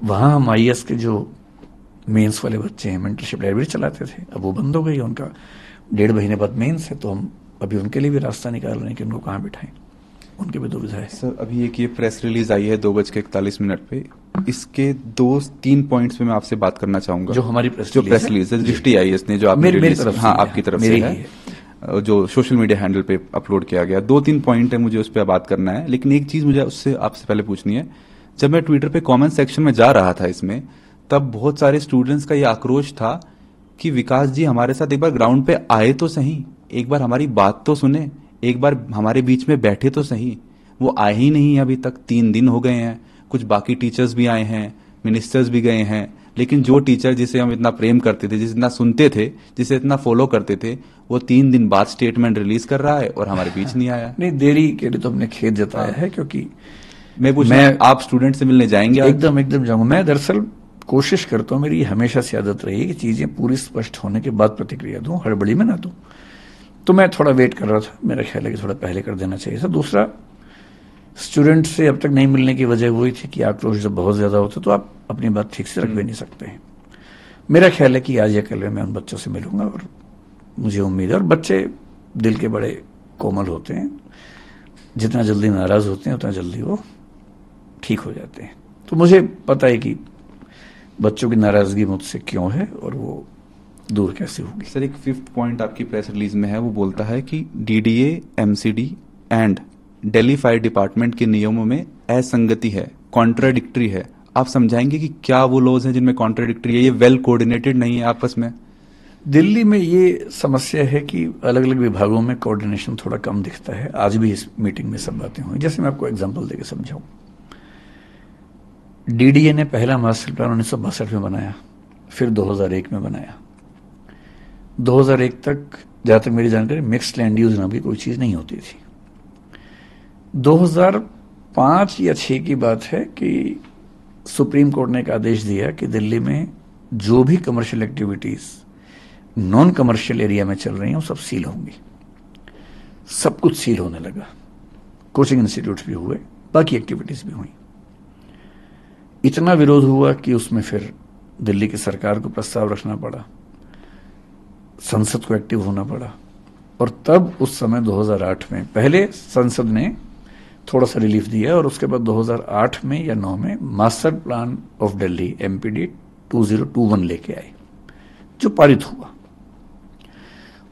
वहां हम आईएएस के जो मेंस वाले बच्चे हैं, मेंटरशिप लाइब्रेरी चलाते थे, अब वो बंद हो गई, उनका 1.5 महीने बाद मेंस है, तो हम अभी उनके लिए भी रास्ता निकाल रहे हैं कि उनको कहाँ बिठाएं, उनके भी दुविधा है। सर, अभी एक ये प्रेस रिलीज आई है 2:41 पे, इसके 2-3 पॉइंट्स पे मैं आपसे बात करना चाहूंगा। जो हमारी प्रेस रिलीज है दृष्टि आईएएस ने, जो आपकी तरफ से है, जो सोशल मीडिया हैंडल पे अपलोड किया गया। 2-3 पॉइंट है, मुझे उस पर बात करना है, लेकिन एक चीज मुझे उससे आपसे पहले पूछनी है। जब मैं ट्विटर पे कमेंट सेक्शन में जा रहा था इसमें, तब बहुत सारे स्टूडेंट्स का ये आक्रोश था कि विकास जी हमारे साथ एक बार ग्राउंड पे आए तो सही, एक बार हमारी बात तो सुने, एक बार हमारे बीच में बैठे तो सही। वो आए ही नहीं अभी तक, 3 दिन हो गए हैं। कुछ बाकी टीचर्स भी आए हैं, मिनिस्टर्स भी गए हैं, लेकिन जो टीचर जिसे हम इतना प्रेम करते थे, जिसे इतना सुनते थे, जिसे इतना फॉलो करते थे, वो 3 दिन बाद स्टेटमेंट रिलीज कर रहा है और हमारे बीच नहीं आया। नहीं, देरी के लिए तो हमने खेद जताया है, क्योंकि मैं आप स्टूडेंट से मिलने जाएंगे? एकदम जाऊंगा। मैं दरअसल कोशिश करता हूँ, मेरी हमेशा से आदत रही है कि चीजें पूरी स्पष्ट होने के बाद प्रतिक्रिया दूं, हड़बड़ी में ना दूं। तो मैं थोड़ा वेट कर रहा था, मेरा ख्याल है कि थोड़ा पहले कर देना चाहिए था। दूसरा, स्टूडेंट से अब तक नहीं मिलने की वजह वही थी कि आक्रोश जब बहुत ज्यादा होता तो आप अपनी बात ठीक से रख भी नहीं सकते हैं। मेरा ख्याल है कि आज या कल में मैं उन बच्चों से मिलूंगा, और मुझे उम्मीद है, और बच्चे दिल के बड़े कोमल होते हैं, जितना जल्दी नाराज होते हैं उतना जल्दी वो ठीक हो जाते हैं। तो मुझे पता है कि बच्चों की नाराजगी मुझसे क्यों है और वो दूर कैसे होगी। सर, एक 5th पॉइंट आपकी प्रेस रिलीज में है, वो बोलता है कि DDA, MCD and Delhi fire department के नियमों में असंगति है, कॉन्ट्राडिक्टरी है। आप समझाएंगे कि क्या वो लॉज हैं जिनमें कॉन्ट्राडिक्टरी है, ये वेल कोऑर्डिनेटेड नहीं है आपस में? दिल्ली में ये समस्या है कि अलग अलग विभागों में कोऑर्डिनेशन थोड़ा कम दिखता है। आज भी इस मीटिंग में सब बातें हुई। जैसे मैं आपको एग्जांपल देके समझाऊं, डीडीए ने पहला मास्टर प्लान 1962 में बनाया, फिर 2001 में बनाया। 2001 तक, जहां तक मेरी जानकारी, मिक्स्ड लैंड यूज नाम की कोई चीज नहीं होती थी। 2005 या 6 की बात है कि सुप्रीम कोर्ट ने एक आदेश दिया कि दिल्ली में जो भी commercial activities non commercial area में चल रही हैं वो सब सील होंगी। सब कुछ सील होने लगा, कोचिंग इंस्टीट्यूट्स भी हुए, बाकी एक्टिविटीज भी हुई। इतना विरोध हुआ कि उसमें फिर दिल्ली की सरकार को प्रस्ताव रखना पड़ा, संसद को एक्टिव होना पड़ा, और तब उस समय 2008 में पहले संसद ने थोड़ा सा रिलीफ दिया, और उसके बाद 2008 में या 9 में master plan of Delhi MPD 2021 लेके आए, जो पारित हुआ।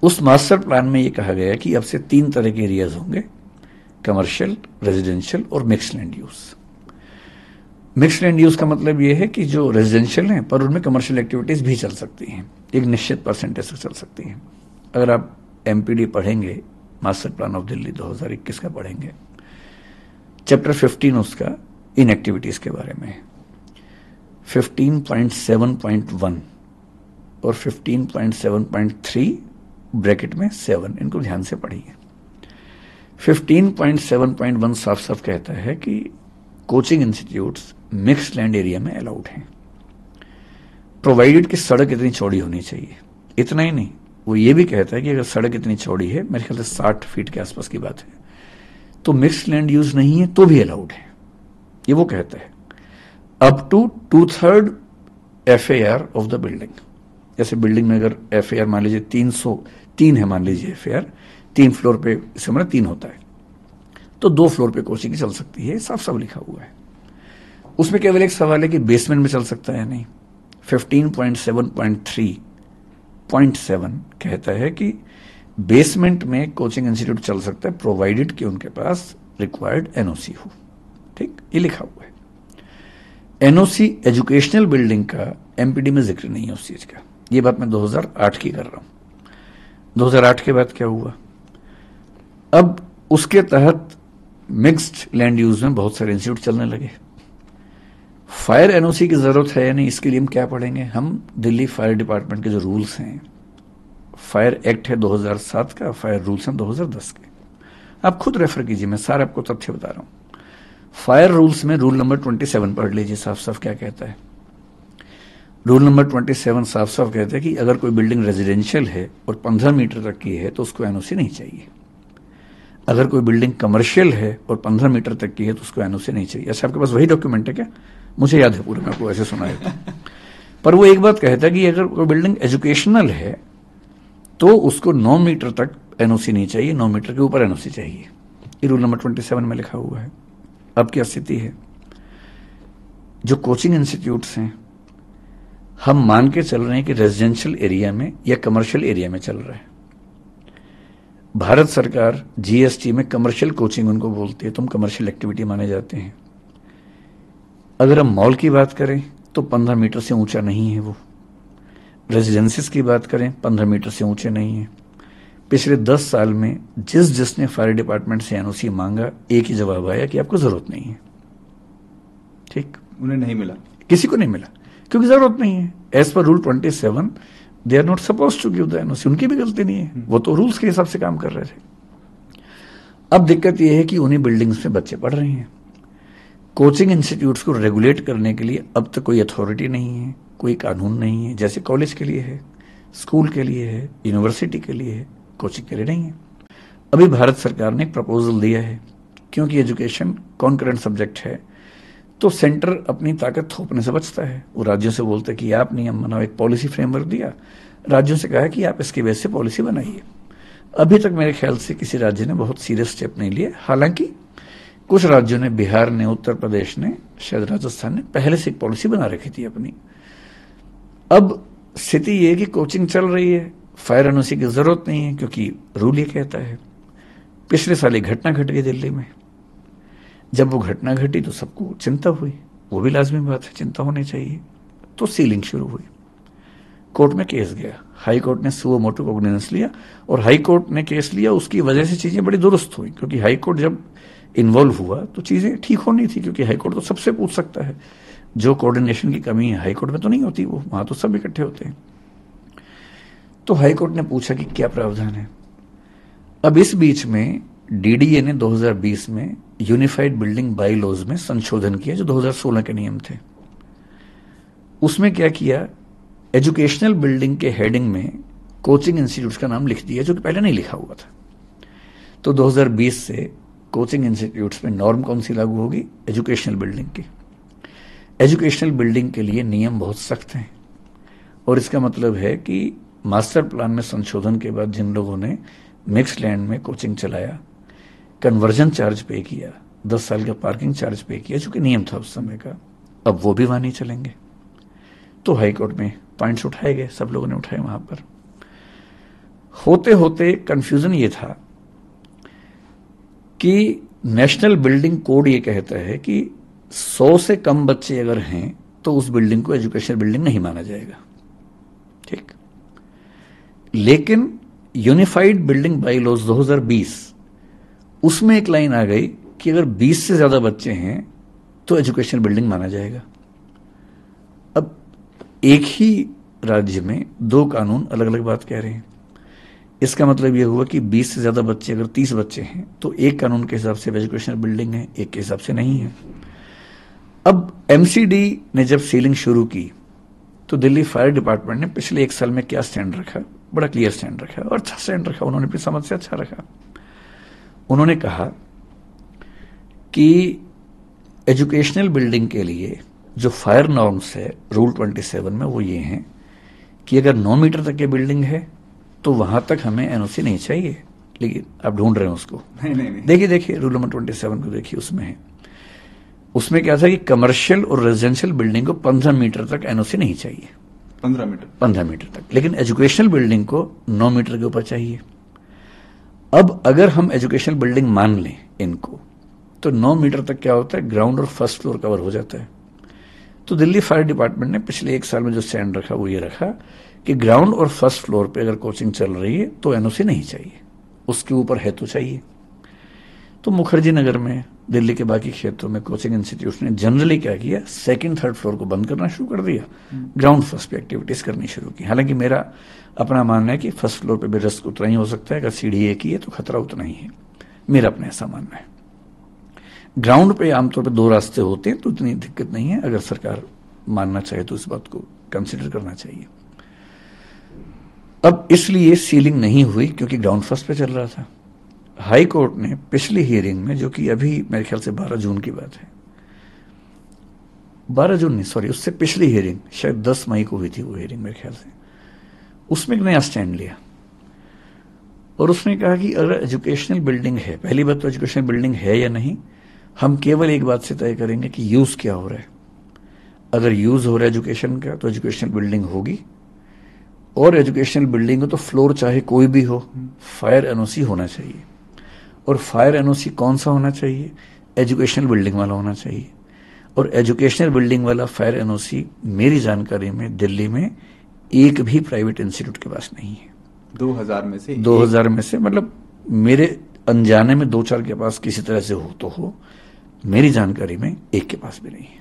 उस मास्टर प्लान में यह कहा गया कि अब से 3 तरह के एरियाज होंगे, कमर्शियल, रेजिडेंशियल और mixed land use. Mixed land use का मतलब ये है कि जो रेजिडेंशियल हैं पर उनमें कमर्शियल एक्टिविटीज भी चल सकती हैं, एक निश्चित परसेंटेज से चल सकती हैं। अगर आप एमपीडी पढ़ेंगे, मास्टर प्लान ऑफ दिल्ली 2021 का पढ़ेंगे, चैप्टर 15 उसका इन एक्टिविटीज के बारे में है। 15.7.1 और 15.7.3 ब्रैकेट में 7, इनको ध्यान से पढ़िए। 15.7.1 साफ साफ कहता है कि coaching institutes mixed land area में अलाउड हैं, प्रोवाइडेड कि सड़क इतनी चौड़ी होनी चाहिए। इतना ही नहीं, वो ये भी कहता है कि अगर सड़क इतनी चौड़ी है, मेरे ख्याल से 60 फीट के आसपास की बात है, तो मिक्स्ड लैंड यूज नहीं है तो भी अलाउड है, ये वो कहता है। Up to 2/3 FAR of the building. जैसे बिल्डिंग में अगर FAR मान लीजिए 303 है, मान लीजिए FAR 3 फ्लोर पे, इसे मतलब 3 होता है, तो 2 फ्लोर पे कोचिंग चल सकती है, साफ साफ लिखा हुआ है। उसमें केवल एक सवाल है कि बेसमेंट में चल सकता है या नहीं। 15.7.3.7 कहता है कि बेसमेंट में कोचिंग इंस्टीट्यूट चल सकता है प्रोवाइडेड कि उनके पास रिक्वायर्ड NOC हो। ठीक, ये लिखा हुआ है। NOC एजुकेशनल बिल्डिंग का MPD में जिक्र नहीं है उस चीज का। ये बात मैं 2008 की कर रहा हूं। 2008 के बाद क्या हुआ, अब उसके तहत मिक्स्ड लैंड यूज में बहुत सारे इंस्टीट्यूट चलने लगे। फायर NOC की जरूरत है या नहीं, इसके लिए हम क्या पढ़ेंगे, हम दिल्ली फायर डिपार्टमेंट के जो रूल्स हैं, फायर एक्ट है 2007 का, फायर रूल्स हैं 2010 के, आप खुद रेफर कीजिए, मैं सारे आपको तथ्य बता रहा हूं। फायर रूल्स में रूल नंबर 27 पढ़ लीजिए, साफ साफ क्या कहता है। रूल नंबर 27 साफ साफ कहता है कि अगर कोई बिल्डिंग रेजिडेंशियल है और 15 मीटर तक की है तो उसको NOC नहीं चाहिए। अगर कोई बिल्डिंग कमर्शियल है और 15 मीटर तक की है तो उसको NOC नहीं चाहिए। अच्छा, आपके पास वही डॉक्यूमेंट है क्या? मुझे याद है पूरा, मैं आपको ऐसे सुनाया था। पर वो एक बात कहता है कि अगर कोई बिल्डिंग एजुकेशनल है तो उसको 9 मीटर तक NOC नहीं चाहिए, 9 मीटर के ऊपर NOC चाहिए। ये रूल नंबर 27 में लिखा हुआ है। अब क्या स्थिति है, जो कोचिंग इंस्टीट्यूट्स हैं, हम मान के चल रहे हैं कि रेजिडेंशियल एरिया में या कमर्शियल एरिया में चल रहा है। भारत सरकार GST में कमर्शियल कोचिंग उनको बोलती है, तुम कमर्शियल एक्टिविटी माने जाते हैं। अगर हम मॉल की बात करें तो 15 मीटर से ऊंचा नहीं है वो। रेजिडेंसीज की बात करें 15 मीटर से ऊंचे नहीं है। पिछले 10 साल में जिसने फायर डिपार्टमेंट से NOC मांगा, एक ही जवाब आया कि आपको जरूरत नहीं है। ठीक, उन्हें नहीं मिला, किसी को नहीं मिला क्योंकि जरूरत नहीं है। As per rule 27 they are not suppose to give the NOC। उनकी भी गलती नहीं है, वो तो रूल्स के हिसाब से काम कर रहे थे। अब दिक्कत यह है कि उन्हीं बिल्डिंग्स में बच्चे पढ़ रहे हैं। कोचिंग इंस्टीट्यूट्स को रेगुलेट करने के लिए अब तक कोई अथॉरिटी नहीं है, कोई कानून नहीं है। जैसे कॉलेज के लिए है, स्कूल के लिए है, यूनिवर्सिटी के लिए है, कोचिंग के लिए नहीं है। अभी भारत सरकार ने एक प्रपोजल दिया है, क्योंकि एजुकेशन कॉन्करेंट सब्जेक्ट है तो सेंटर अपनी ताकत थोपने से बचता है। वो राज्यों से बोलते कि आप नियम बनाओ, एक पॉलिसी फ्रेमवर्क दिया, राज्यों से कहा कि आप इसके बेस से पॉलिसी बनाइए। अभी तक मेरे ख्याल से किसी राज्य ने बहुत सीरियस स्टेप नहीं लिए। हालांकि कुछ राज्यों ने, बिहार ने, उत्तर प्रदेश ने, शायद राजस्थान ने पहले से एक पॉलिसी बना रखी थी अपनी। अब स्थिति ये कि कोचिंग चल रही है, फायर NOC की जरूरत नहीं है क्योंकि रूल ये कहता है। पिछले साल एक घटना घट गई दिल्ली में। जब वो घटना घटी तो सबको चिंता हुई, वो भी लाजमी बात है, चिंता होनी चाहिए। तो सीलिंग शुरू हुई, कोर्ट में केस गया, हाई कोर्ट ने सुओ मोटो कॉग्निजेंस लिया और हाई कोर्ट ने केस लिया। उसकी वजह से चीजें बड़ी दुरुस्त हुई, क्योंकि हाई कोर्ट जब इन्वॉल्व हुआ तो चीजें ठीक होनी थी, क्योंकि हाई कोर्ट तो सबसे पूछ सकता है। जो कोऑर्डिनेशन की कमी है हाई कोर्ट में तो नहीं होती, वो वहां तो सब इकट्ठे होते हैं। तो हाई कोर्ट ने पूछा कि क्या प्रावधान है। अब इस बीच में DDA ने 2020 में यूनिफाइड बिल्डिंग बाई लॉज में संशोधन किया, जो 2016 के नियम थे। उसमें क्या किया, एजुकेशनल बिल्डिंग के हेडिंग में कोचिंग इंस्टीट्यूट का नाम लिख दिया, जो कि पहले नहीं लिखा हुआ था। तो 2020 से कोचिंग इंस्टीट्यूट्स में नॉर्म कौन सी लागू होगी, एजुकेशनल बिल्डिंग की। एजुकेशनल बिल्डिंग के लिए नियम बहुत सख्त हैं, और इसका मतलब है कि मास्टर प्लान में संशोधन के बाद जिन लोगों ने मिक्स्ड लैंड में कोचिंग चलाया, कन्वर्जन चार्ज पे किया, 10 साल का पार्किंग चार्ज पे किया, जो कि नियम था उस समय का, अब वो भी वहां नहीं चलेंगे। तो हाई कोर्ट में पॉइंट्स उठाए गए, सब लोगों ने उठाए। वहां पर होते होते कंफ्यूजन ये था कि नेशनल बिल्डिंग कोड ये कहता है कि 100 से कम बच्चे अगर हैं तो उस बिल्डिंग को एजुकेशनल बिल्डिंग नहीं माना जाएगा, ठीक। लेकिन यूनिफाइड बिल्डिंग बाईलॉज 2020 उसमें एक लाइन आ गई कि अगर 20 से ज्यादा बच्चे हैं तो एजुकेशनल बिल्डिंग माना जाएगा। अब एक ही राज्य में दो कानून अलग अलग बात कह रहे हैं। इसका मतलब यह हुआ कि 20 से ज्यादा बच्चे, अगर 30 बच्चे हैं तो एक कानून के हिसाब से एजुकेशनल बिल्डिंग है, एक के हिसाब से नहीं है। अब एमसीडी ने जब सीलिंग शुरू की तो दिल्ली फायर डिपार्टमेंट ने पिछले 1 साल में क्या स्टैंड रखा, बड़ा क्लियर स्टैंड रखा और अच्छा स्टैंड रखा। उन्होंने अपनी समझ से अच्छा रखा। उन्होंने कहा कि एजुकेशनल बिल्डिंग के लिए जो फायर नॉर्म्स है रूल 27 में वो ये हैं कि अगर 9 मीटर तक की बिल्डिंग है तो वहां तक हमें एनओसी नहीं चाहिए। लेकिन आप ढूंढ रहे हैं उसको, नहीं। देखिए रूल नंबर 27 को देखिए, उसमें है, उसमें क्या था कि कमर्शियल और रेजिडेंशियल बिल्डिंग को 15 मीटर तक एनओसी नहीं चाहिए। 15 मीटर तक, लेकिन एजुकेशनल बिल्डिंग को 9 मीटर के ऊपर चाहिए। अब अगर हम एजुकेशनल बिल्डिंग मान लें इनको तो 9 मीटर तक क्या होता है, ग्राउंड और फर्स्ट फ्लोर कवर हो जाता है। तो दिल्ली फायर डिपार्टमेंट ने पिछले 1 साल में जो स्टैंड रखा वो ये रखा कि ग्राउंड और फर्स्ट फ्लोर पे अगर कोचिंग चल रही है तो एनओसी नहीं चाहिए, उसके ऊपर है तो चाहिए। तो मुखर्जी नगर में, दिल्ली के बाकी क्षेत्रों में कोचिंग इंस्टीट्यूट ने जनरली क्या किया, 2nd 3rd फ्लोर को बंद करना शुरू कर दिया, ग्राउंड फर्स्ट पे एक्टिविटीज करनी शुरू की। हालांकि मेरा अपना मानना है कि फर्स्ट फ्लोर पे भी रिस्क उतना ही हो सकता है, अगर सीढ़ी एक ही है तो खतरा उतना ही है, मेरा अपना ऐसा मानना है। ग्राउंड पे आमतौर पे 2 रास्ते होते हैं तो इतनी दिक्कत नहीं है, अगर सरकार मानना चाहे तो इस बात को कंसिडर करना चाहिए। अब इसलिए सीलिंग नहीं हुई क्योंकि ग्राउंड फर्स्ट पे चल रहा था। हाई कोर्ट ने पिछली हियरिंग में, जो कि अभी मेरे ख्याल से 12 जून की बात है, 12 जून नहीं सॉरी, उससे पिछली हियरिंग शायद 10 मई को हुई थी वो हियरिंग मेरे ख्याल से, उसमें एक नया स्टैंड लिया और उसने कहा कि अगर एजुकेशनल बिल्डिंग है, पहली बात तो एजुकेशनल बिल्डिंग है या नहीं, हम केवल एक बात से तय करेंगे कि यूज क्या हो रहा है। अगर यूज हो रहा है एजुकेशन का तो एजुकेशनल बिल्डिंग होगी, और एजुकेशनल बिल्डिंग हो तो फ्लोर चाहे कोई भी हो, फायर एनओसी होना चाहिए। और फायर एनओसी कौन सा होना चाहिए, एजुकेशनल बिल्डिंग वाला होना चाहिए। और एजुकेशनल बिल्डिंग वाला फायर एनओसी मेरी जानकारी में दिल्ली में एक भी प्राइवेट इंस्टीट्यूट के पास नहीं है। 2000 में से मतलब मेरे अनजाने में 2-4 के पास किसी तरह से हो तो हो, मेरी जानकारी में एक के पास भी नहीं है।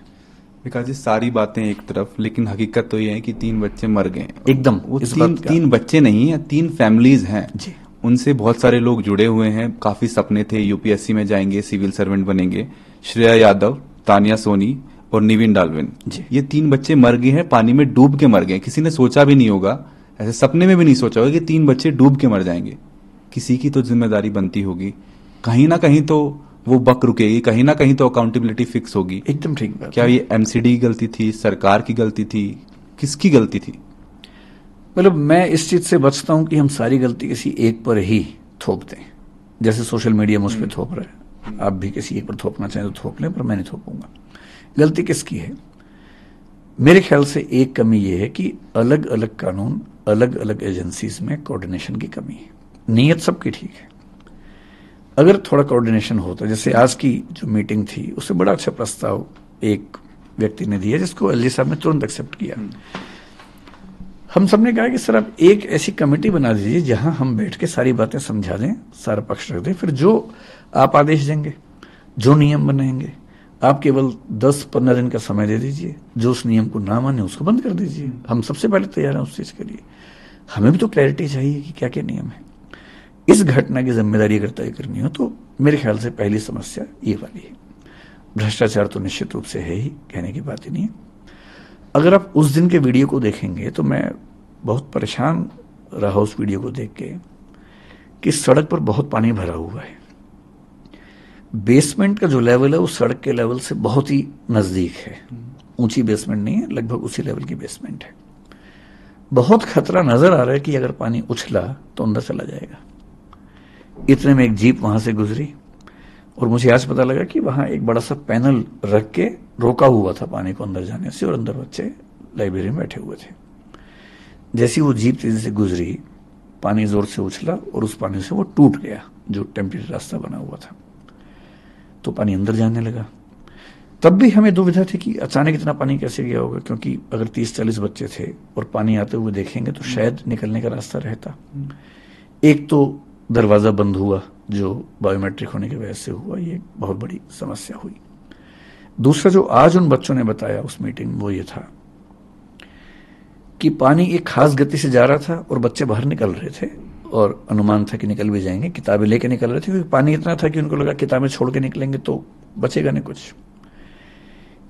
विकास जी, सारी बातें एक तरफ, लेकिन हकीकत तो ये है कि 3 बच्चे मर गए एकदम। वो 3 बच्चे नहीं है, 3 फैमिलीज हैं जी। उनसे बहुत सारे लोग जुड़े हुए हैं, काफी सपने थे, यूपीएससी में जाएंगे, सिविल सर्वेंट बनेंगे। श्रेया यादव, तानिया सोनी और निविन डालविन, ये 3 बच्चे मर गए हैं, पानी में डूब के मर गए। किसी ने सोचा भी नहीं होगा, ऐसे सपने में भी नहीं सोचा होगा कि 3 बच्चे डूब के मर जाएंगे। किसी की तो जिम्मेदारी बनती होगी, कहीं ना कहीं तो वो बक रुकेगी, कहीं ना कहीं तो अकाउंटेबिलिटी फिक्स होगी। एकदम ठीक बात। क्या ये एमसीडी की गलती थी, सरकार की गलती थी, किसकी गलती थी? मतलब मैं इस चीज से बचता हूं कि हम सारी गलती किसी एक पर ही थोप दें, जैसे सोशल मीडिया मुझ पर थोप रहा है। आप भी किसी एक पर थोपना चाहें तो थोप लें, पर मैं नहीं थोपूंगा। गलती किसकी है? मेरे ख्याल से एक कमी यह है कि अलग अलग कानून, अलग अलग एजेंसीज में कोऑर्डिनेशन की कमी है। नीयत सबकी ठीक है, अगर थोड़ा कोऑर्डिनेशन होता, जैसे आज की जो मीटिंग थी उससे बड़ा अच्छा प्रस्ताव एक व्यक्ति ने दिया जिसको एलजी साहब ने तुरंत एक्सेप्ट किया। हम सबने कहा कि सर आप एक ऐसी कमेटी बना दीजिए जहां हम बैठ के सारी बातें समझा दें, सारा पक्ष रख दें, फिर जो आप आदेश देंगे, जो नियम बनाएंगे, आप केवल 10-15 दिन का समय दे दीजिए, जो उस नियम को ना माने उसको बंद कर दीजिए। हम सबसे पहले तैयार हैं उस चीज के लिए। हमें भी तो क्लैरिटी चाहिए कि क्या क्या नियम है। इस घटना की जिम्मेदारी अगर तय करनी हो तो मेरे ख्याल से पहली समस्या ये वाली है। भ्रष्टाचार तो निश्चित रूप से है ही, कहने की बात ही नहीं है। अगर आप उस दिन के वीडियो को देखेंगे तो मैं बहुत परेशान रहा उस वीडियो को देख के कि सड़क पर बहुत पानी भरा हुआ है। बेसमेंट का जो लेवल है वो सड़क के लेवल से बहुत ही नजदीक है, ऊंची बेसमेंट नहीं है, लगभग उसी लेवल की बेसमेंट है। बहुत खतरा नजर आ रहा है कि अगर पानी उछला तो अंदर चला जाएगा। इतने में एक जीप वहां से गुजरी और मुझे आज पता लगा कि वहां एक बड़ा सा पैनल रख के रोका हुआ था पानी को अंदर जाने से, और अंदर बच्चे लाइब्रेरी में बैठे हुए थे। जैसी वो जीप तेजी से गुजरी, पानी जोर से उछला और उस पानी से वो टूट गया जो टेम्परेरी रास्ता बना हुआ था, तो पानी अंदर जाने लगा। तब भी हमें दुविधा थी कि अचानक इतना पानी कैसे गया होगा, क्योंकि अगर 30-40 बच्चे थे और पानी आते हुए देखेंगे तो शायद निकलने का रास्ता रहता। एक तो दरवाज़ा बंद हुआ जो बायोमेट्रिक होने की वजह से हुआ, ये बहुत बड़ी समस्या हुई। दूसरा जो आज उन बच्चों ने बताया उस मीटिंग में वो ये था कि पानी एक खास गति से जा रहा था और बच्चे बाहर निकल रहे थे और अनुमान था कि निकल भी जाएंगे, किताबें लेके निकल रहे थे क्योंकि पानी इतना था कि उनको लगा किताबें छोड़ के निकलेंगे तो बचेगा नहीं कुछ।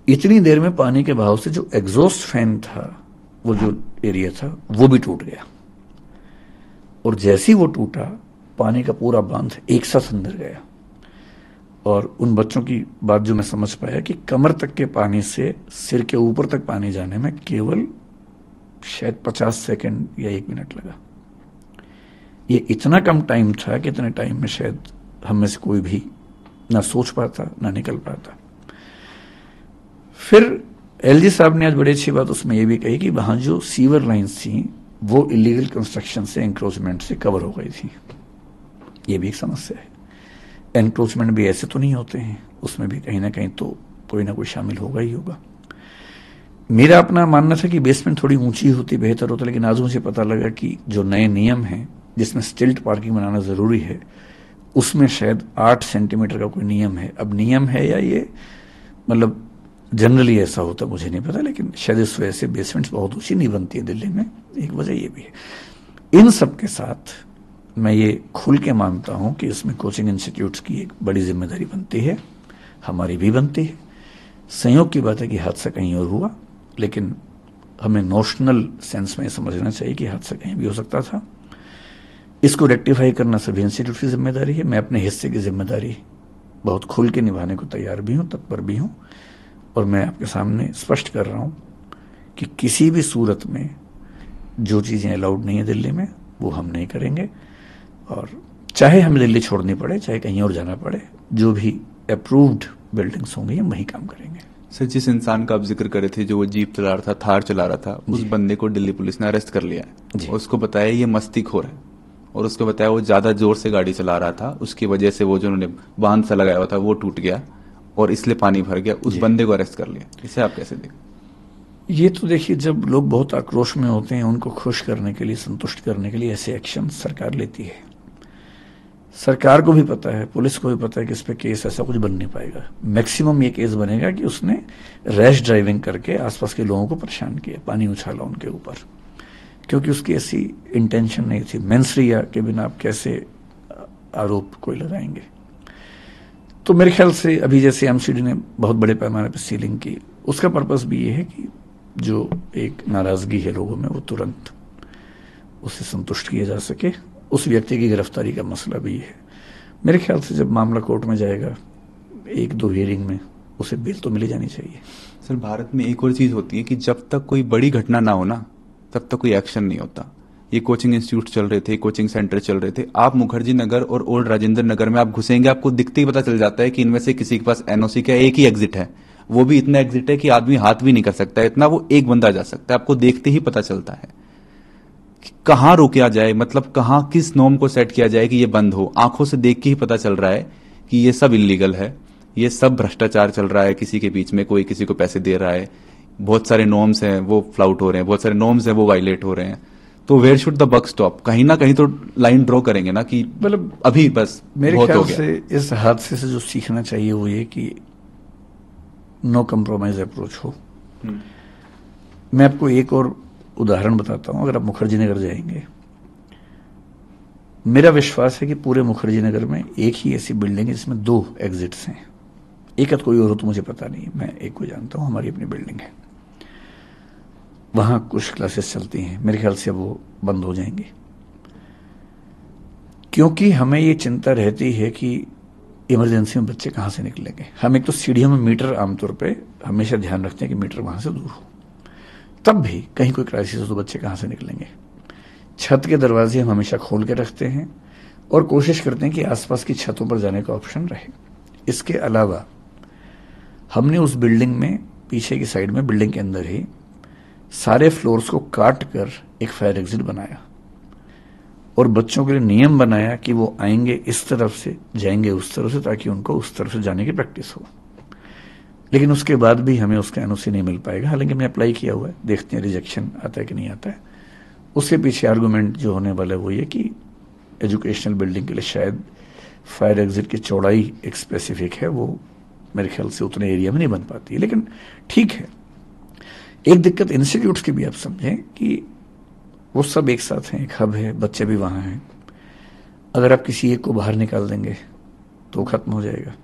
इतनी देर में पानी के बहाव से जो एग्जॉस्ट फैन था, वो जो एरिया था वो भी टूट गया और जैसे ही वो टूटा पानी का पूरा बांध एक साथ अंदर गया। और उन बच्चों की बात जो मैं समझ पाया कि कमर तक के पानी से सिर के ऊपर तक पानी जाने में केवल शायद 50 सेकंड या 1 मिनट लगा। ये इतना कम टाइम था कि इतने टाइम में शायद हम में से कोई भी ना सोच पाता ना निकल पाता। फिर एलजी साहब ने आज बड़ी अच्छी बात उसमें यह भी कही कि वहां जो सीवर लाइन्स थी वो इलीगल कंस्ट्रक्शन से, एंक्रोचमेंट से कवर हो गई थी। ये भी एक समस्या है। एनक्रोचमेंट भी ऐसे तो नहीं होते हैं, उसमें भी कहीं ना कहीं तो कोई ना कोई शामिल होगा ही होगा। मेरा अपना मानना था कि बेसमेंट थोड़ी ऊंची होती बेहतर होता, लेकिन आज मुझे पता लगा कि जो नए नियम हैं जिसमें स्टिल्ट पार्किंग बनाना जरूरी है उसमें शायद 8 सेंटीमीटर का कोई नियम है। अब नियम है या ये मतलब जनरली ऐसा होता मुझे नहीं पता, लेकिन शायद इस वजह से बेसमेंट्स बहुत ऊंची नहीं बनती है दिल्ली में, एक वजह ये भी है। इन सब के साथ मैं ये खुल के मानता हूं कि इसमें कोचिंग इंस्टीट्यूट्स की एक बड़ी जिम्मेदारी बनती है, हमारी भी बनती है। संयोग की बात है कि हादसा कहीं और हुआ, लेकिन हमें नोशनल सेंस में समझना चाहिए कि हादसा कहीं भी हो सकता था। इसको रेक्टिफाई करना सभी इंस्टीट्यूट की जिम्मेदारी है। मैं अपने हिस्से की जिम्मेदारी बहुत खुल के निभाने को तैयार भी हूं, तत्पर भी हूं, और मैं आपके सामने स्पष्ट कर रहा हूं कि किसी भी सूरत में जो चीजें अलाउड नहीं है दिल्ली में वो हम नहीं करेंगे। और चाहे हमें दिल्ली छोड़नी पड़े, चाहे कहीं और जाना पड़े, जो भी अप्रूव्ड बिल्डिंग्स होंगी हम वहीं काम करेंगे। सर, जिस इंसान का आप जिक्र कर रहे थे जो वो जीप चला रहा था, थार चला रहा था, उस बंदे को दिल्ली पुलिस ने अरेस्ट कर लिया है। उसको बताया ये मस्तीखोर है और उसको बताया वो ज्यादा जोर से गाड़ी चला रहा था, उसकी वजह से वो जो उन्होंने बांध सा लगाया हुआ था वो टूट गया और इसलिए पानी भर गया। उस बंदे को अरेस्ट कर लिया। इसे आप कैसे देखें? ये तो देखिए, जब लोग बहुत आक्रोश में होते हैं उनको खुश करने के लिए, संतुष्ट करने के लिए ऐसे एक्शन सरकार लेती है। सरकार को भी पता है, पुलिस को भी पता है कि इस पे केस ऐसा कुछ बन नहीं पाएगा। मैक्सिमम ये केस बनेगा कि उसने रैश ड्राइविंग करके आसपास के लोगों को परेशान किया, पानी उछाला उनके ऊपर, क्योंकि उसकी ऐसी इंटेंशन नहीं थी। मेंसरिया के बिना आप कैसे आरोप कोई लगाएंगे? तो मेरे ख्याल से अभी जैसे एमसीडी ने बहुत बड़े पैमाने पर सीलिंग की, उसका पर्पस भी ये है कि जो एक नाराजगी है लोगों में वो तुरंत उसे संतुष्ट किया जा सके। उस व्यक्ति की गिरफ्तारी का मसला भी है। मेरे ख्याल से जब मामला कोर्ट में जाएगा 1-2 हियरिंग में उसे बेल तो मिली जानी चाहिए। सर, भारत में एक और चीज होती है कि जब तक कोई बड़ी घटना ना हो ना, तब तक कोई एक्शन नहीं होता। ये कोचिंग इंस्टीट्यूट चल रहे थे, कोचिंग सेंटर चल रहे थे। आप मुखर्जी नगर और ओल्ड राजेंद्र नगर में आप घुसेंगे, आपको दिखते ही पता चल जाता है कि इनमें से किसी के पास एनओसी का एक ही एग्जिट है। वो भी इतना एग्जिट है कि आदमी हाथ भी नहीं कर सकता, इतना वो एक बंदा जा सकता है। आपको देखते ही पता चलता है कि कहां रोका जाए, मतलब कहां किस नॉर्म को सेट किया जाए कि ये बंद हो। आंखों से देख के ही पता चल रहा है कि ये सब इलीगल है, ये सब भ्रष्टाचार चल रहा है, किसी के बीच में कोई किसी को पैसे दे रहा है, बहुत सारे नॉर्म्स हैं वो फ्लाउट हो रहे हैं, बहुत सारे नॉर्म्स हैं वो वायलेट हो रहे हैं। तो where should the buck stop? कहीं ना कहीं तो लाइन ड्रॉ करेंगे ना कि मतलब अभी बस मेरे ख्याल से इस हादसे से जो सीखना चाहिए वो ये कि नो कंप्रोमाइज अप्रोच हो। मैं आपको एक और उदाहरण बताता हूं। अगर आप मुखर्जी नगर जाएंगे, मेरा विश्वास है कि पूरे मुखर्जी नगर में एक ही ऐसी बिल्डिंग है जिसमें 2 एग्जिट्स हैं। एक कोई और हो तो मुझे पता नहीं, मैं एक को जानता हूं, हमारी अपनी बिल्डिंग है। वहां कुछ क्लासेस चलती हैं, मेरे ख्याल से वो बंद हो जाएंगी, क्योंकि हमें ये चिंता रहती है कि इमरजेंसी में बच्चे कहां से निकलेंगे। हम एक तो सीढ़ियों में मीटर आमतौर पे हमेशा ध्यान रखते हैं कि मीटर वहां से दूर हो, तब भी कहीं कोई क्राइसिस हो तो बच्चे कहां से निकलेंगे। छत के दरवाजे हम हमेशा खोल के रखते हैं और कोशिश करते हैं कि आसपास की छतों पर जाने का ऑप्शन रहे। इसके अलावा हमने उस बिल्डिंग में पीछे की साइड में, बिल्डिंग के अंदर ही सारे फ्लोर्स को काट कर एक फायर एग्जिट बनाया और बच्चों के लिए नियम बनाया कि वो आएंगे इस तरफ से, जाएंगे उस तरफ से, ताकि उनको उस तरफ से जाने की प्रैक्टिस हो। लेकिन उसके बाद भी हमें उसका एनओसी नहीं मिल पाएगा। हालांकि हमने अप्लाई किया हुआ है, देखते हैं रिजेक्शन आता है कि नहीं आता है। उसके पीछे आर्गूमेंट जो होने वाला है वो ये कि एजुकेशनल बिल्डिंग के लिए शायद फायर एग्जिट की चौड़ाई एक स्पेसिफिक है, वो मेरे ख्याल से उतने एरिया में नहीं बन पाती है। लेकिन ठीक है, एक दिक्कत इंस्टीट्यूट्स की भी आप समझें कि वो सब एक साथ हैं, एक हब है, बच्चे भी वहां हैं। अगर आप किसी एक को बाहर निकाल देंगे तो खत्म हो जाएगा।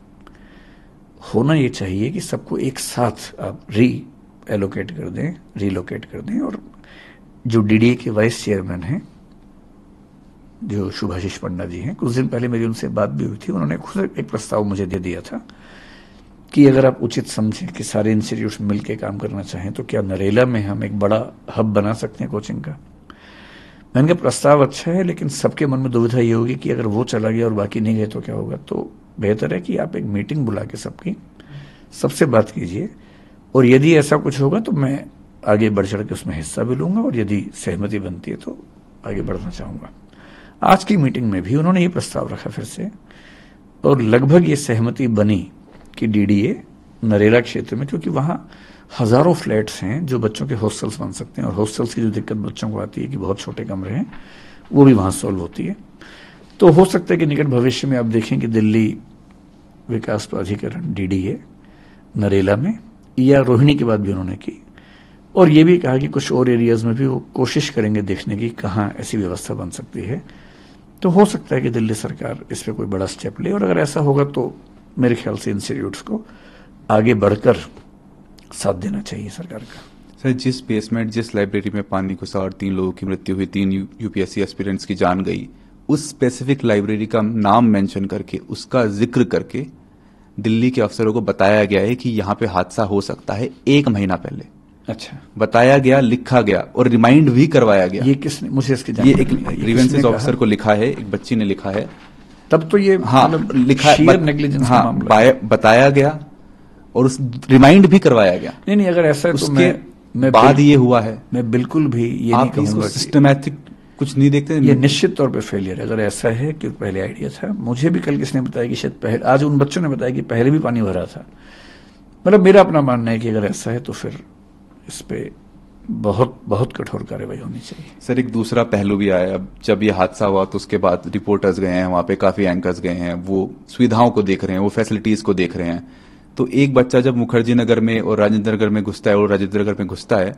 होना ये चाहिए कि सबको एक साथ आप रीएलोकेट कर दें, रीलोकेट कर दें। और जो डीडीए के वाइस चेयरमैन हैं, जो शुभाशीष पंडा जी हैं, कुछ दिन पहले मेरी उनसे बात भी हुई थी। उन्होंने खुद एक प्रस्ताव मुझे दे दिया था कि अगर आप उचित समझें कि सारे इंस्टीट्यूट्स मिलकर काम करना चाहें तो क्या नरेला में हम एक बड़ा हब बना सकते हैं कोचिंग का। मैंने कहा प्रस्ताव अच्छा है, लेकिन सबके मन में दुविधा ये होगी कि अगर वो चला गया और बाकी नहीं गए तो क्या होगा। तो बेहतर है कि आप एक मीटिंग बुला के सबसे बात कीजिए, और यदि ऐसा कुछ होगा तो मैं आगे बढ़ चढ़ के उसमें हिस्सा भी लूंगा, और यदि सहमति बनती है तो आगे बढ़ना चाहूंगा। आज की मीटिंग में भी उन्होंने ये प्रस्ताव रखा फिर से, और लगभग ये सहमति बनी कि डीडीए नरेला क्षेत्र में, क्योंकि वहां हजारों फ्लैट्स हैं जो बच्चों के हॉस्टल्स बन सकते हैं, और हॉस्टल्स की जो दिक्कत बच्चों को आती है कि बहुत छोटे कमरे हैं, वो भी वहां सॉल्व होती है। तो हो सकता है कि निकट भविष्य में आप देखें कि दिल्ली विकास प्राधिकरण डीडीए नरेला में, या रोहिणी की बात भी उन्होंने की, और ये भी कहा कि कुछ और एरियाज में भी वो कोशिश करेंगे देखने की कहाँ ऐसी व्यवस्था बन सकती है। तो हो सकता है कि दिल्ली सरकार इस पर कोई बड़ा स्टेप ले, और अगर ऐसा होगा तो मेरे ख्याल से इंस्टीट्यूट्स को आगे बढ़कर साथ देना चाहिए सरकार का। सर, जिस बेसमेंट, जिस लाइब्रेरी में पानी घुसा और 3 लोगों की मृत्यु हुई, 3 यूपीएससी एस्पिरेंट्स की जान गई, उस स्पेसिफिक लाइब्रेरी का नाम मेंशन करके, उसका जिक्र करके दिल्ली के अफसरों को बताया गया है कि यहाँ पे हादसा हो सकता है 1 महीना पहले। अच्छा, बताया गया, लिखा गया और रिमाइंड भी करवाया गया। ये किसने, मुझे इसकी ये एक ग्रीवेंसेस ऑफिसर को लिखा है, एक बच्ची ने लिखा है। तब तो ये हाँ लिखा है, नेग्लिजेंस हाँ, का मामला है। बताया गया और उस रिमाइंड भी करवाया गया। नहीं, अगर ऐसा है तो मैं बाद ये हुआ है। मैं बिल्कुल भी ये नहीं कहूंगा सिस्टमैटिक कुछ नहीं देखते। ये निश्चित तौर पे फेलियर है अगर ऐसा है कि पहले आइडिया था। मुझे भी कल किसने बताया कि शायद पहले, आज उन बच्चों ने बताया कि पहले भी पानी भरा था। मतलब मेरा अपना मानना है कि अगर ऐसा है तो फिर इस पे बहुत बहुत कठोर कार्रवाई होनी चाहिए। सर, एक दूसरा पहलू भी आया। अब जब ये हादसा हुआ तो उसके बाद रिपोर्टर्स गए हैं वहां पे, काफी एंकर्स गए हैं, वो सुविधाओं को देख रहे हैं, वो फैसिलिटीज को देख रहे हैं। तो एक बच्चा जब मुखर्जी नगर में और राजेंद्र नगर में घुसता है और राजेंद्र नगर में घुसता है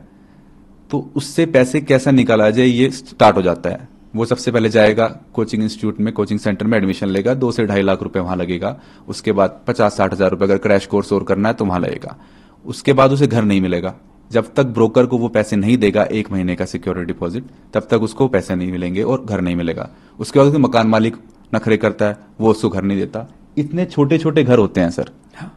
तो उससे पैसे कैसा निकाला जाए ये स्टार्ट हो जाता है। वो सबसे पहले जाएगा कोचिंग इंस्टीट्यूट में, कोचिंग सेंटर में एडमिशन लेगा, 2 से 2.5 लाख रुपए वहां लगेगा। उसके बाद 50-60 हजार रुपए अगर क्रैश कोर्स और करना है तो वहां लगेगा। उसके बाद उसे घर नहीं मिलेगा। जब तक ब्रोकर को वो पैसे नहीं देगा 1 महीने का सिक्योरिटी डिपॉजिट, तब तक उसको पैसे नहीं मिलेंगे और घर नहीं मिलेगा। उसके बाद मकान मालिक नखरे करता है, वो उसको घर नहीं देता। इतने छोटे छोटे घर होते हैं सर। हाँ।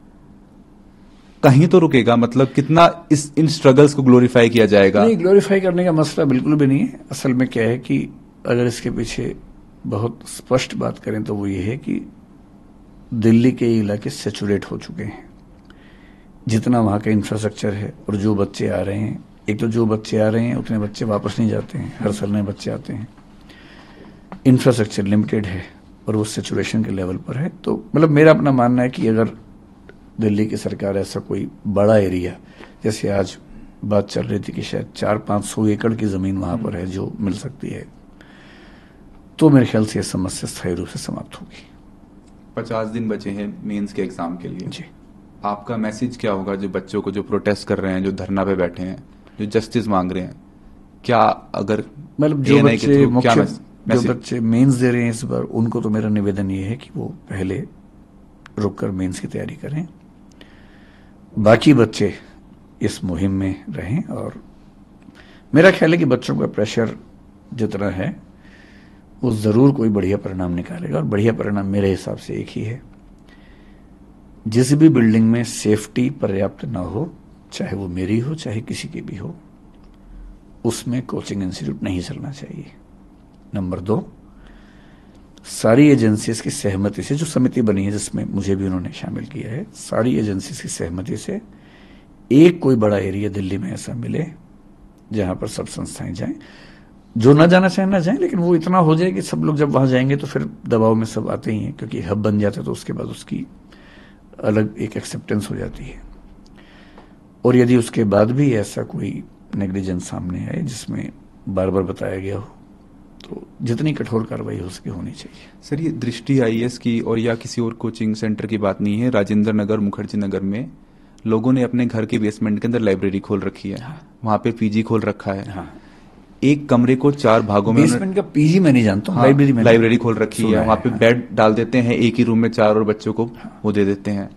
कहीं तो रुकेगा। मतलब कितना इन स्ट्रगल्स को ग्लोरीफाई किया जाएगा? नहीं, ग्लोरीफाई करने का मसला बिल्कुल भी नहीं है। असल में क्या है कि अगर इसके पीछे बहुत स्पष्ट बात करें तो वो ये है कि दिल्ली के इलाके सैचुरेट हो चुके हैं। जितना वहां का इंफ्रास्ट्रक्चर है और जो बच्चे आ रहे हैं, एक तो जो बच्चे आ रहे हैं उतने बच्चे वापस नहीं जाते हैं, हर साल नए बच्चे आते हैं। इंफ्रास्ट्रक्चर लिमिटेड है और वो सैचुरेशन के लेवल पर है। तो मतलब मेरा अपना मानना है कि अगर दिल्ली की सरकार ऐसा कोई बड़ा एरिया, जैसे आज बात चल रही थी कि शायद 400-500 एकड़ की जमीन वहां पर है जो मिल सकती है, तो मेरे ख्याल से यह समस्या स्थायी रूप से समाप्त होगी। 50 दिन बचे हैं मेंस के एग्जाम के लिए। जी, आपका मैसेज क्या होगा जो बच्चों को, जो प्रोटेस्ट कर रहे हैं, जो धरना पे बैठे हैं, जो जस्टिस मांग रहे हैं? क्या अगर मतलब जो बच्चे मेंस दे रहे हैं इस बार, उनको तो मेरा निवेदन ये है कि वो पहले रुककर मेंस की तैयारी करें। बाकी बच्चे इस मुहिम में रहें, और मेरा ख्याल है कि बच्चों का प्रेशर जितना है वो जरूर कोई बढ़िया परिणाम निकालेगा। और बढ़िया परिणाम मेरे हिसाब से एक ही है, जिस भी बिल्डिंग में सेफ्टी पर्याप्त ना हो, चाहे वो मेरी हो चाहे किसी की भी हो, उसमें कोचिंग इंस्टीट्यूट नहीं चलना चाहिए। नंबर 2, सारी एजेंसीज की सहमति से, जो समिति बनी है जिसमें मुझे भी उन्होंने शामिल किया है, सारी एजेंसीज की सहमति से एक कोई बड़ा एरिया दिल्ली में ऐसा मिले जहां पर सब संस्थाएं जाएं। जो ना जाना चाहे ना जाएं, लेकिन वो इतना हो जाए कि सब लोग जब वहां जाएंगे तो फिर दबाव में सब आते ही हैं, क्योंकि हब बन जाता है तो उसके बाद उसकी अलग एक एक्सेप्टेंस हो जाती है। और यदि उसके बाद भी ऐसा कोई नेग्लिजेंस सामने आए जिसमें बार बार बताया गया हो, तो जितनी कठोर कार्रवाई हो सके होनी चाहिए। सर, ये दृष्टि आईएएस की और या किसी और कोचिंग सेंटर की बात नहीं है। राजेंद्र नगर, मुखर्जी नगर में लोगों ने अपने घर के बेसमेंट के अंदर लाइब्रेरी खोल रखी है। हाँ। वहां पे पीजी खोल रखा है। हाँ। एक कमरे को 4 भागों में बेसमेंट का पीजी मैं नहीं जानता हूँ, हाँ, लाइब्रेरी खोल रखी है। सुना वहां पे हाँ। बेड डाल देते हैं, एक ही रूम में 4 और बच्चों को वो दे देते हैं।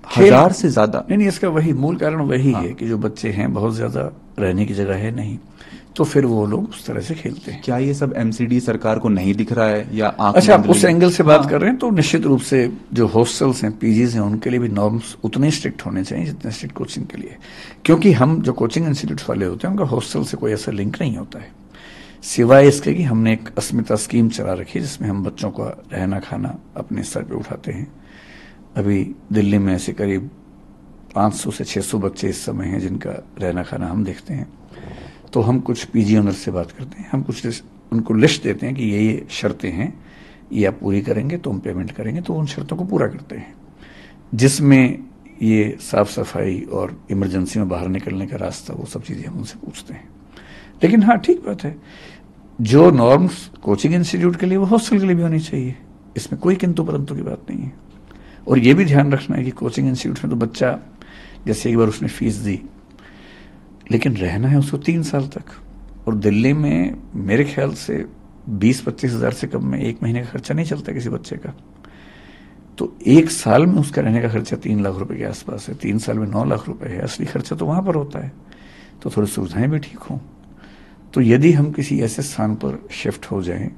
खेल- 1000 से ज्यादा। नहीं, इसका वही मूल कारण वही हाँ। है कि जो बच्चे हैं बहुत ज्यादा रहने की जगह है नहीं, तो फिर वो लोग उस तरह से खेलते हैं। क्या ये सब एमसीडी सरकार को नहीं दिख रहा है या आंख अच्छा, आप बंद उस ली? एंगल से बात हाँ। कर रहे हैं तो निश्चित रूप से जो हॉस्टल्स हैं, पीजीज हैं, उनके लिए भी नॉर्म्स उतने स्ट्रिक्ट होने चाहिए जितने स्ट्रिक्ट कोचिंग के लिए, क्योंकि हम जो कोचिंग इंस्टीट्यूट वाले होते हैं उनका हॉस्टल से कोई ऐसा लिंक नहीं होता है, सिवाय इसके कि हमने एक अस्मिता स्कीम चला रखी है जिसमें हम बच्चों का रहना खाना अपने स्तर पे उठाते हैं। अभी दिल्ली में ऐसे करीब 500 से 600 बच्चे इस समय हैं जिनका रहना खाना हम देखते हैं। तो हम कुछ पीजी ओनर से बात करते हैं, हम कुछ उनको लिस्ट देते हैं कि ये शर्तें हैं, ये आप पूरी करेंगे तो हम पेमेंट करेंगे, तो उन शर्तों को पूरा करते हैं, जिसमें ये साफ सफाई और इमरजेंसी में बाहर निकलने का रास्ता, वो सब चीज़ें हम उनसे पूछते हैं। लेकिन हाँ, ठीक बात है, जो नॉर्म्स कोचिंग इंस्टीट्यूट के लिए वो हॉस्टल के लिए भी होनी चाहिए, इसमें कोई किंतु परंतु की बात नहीं है। और ये भी ध्यान रखना है कि कोचिंग इंस्टीट्यूट में तो बच्चा जैसे एक बार उसने फीस दी, लेकिन रहना है उसको 3 साल तक, और दिल्ली में मेरे ख्याल से 20-25 हज़ार से कम में 1 महीने का खर्चा नहीं चलता किसी बच्चे का। तो 1 साल में उसका रहने का खर्चा 3 लाख रुपए के आसपास है, 3 साल में 9 लाख रुपए है। असली खर्चा तो वहां पर होता है, तो थोड़ी सुविधाएं भी ठीक हों। तो यदि हम किसी ऐसे स्थान पर शिफ्ट हो जाएं,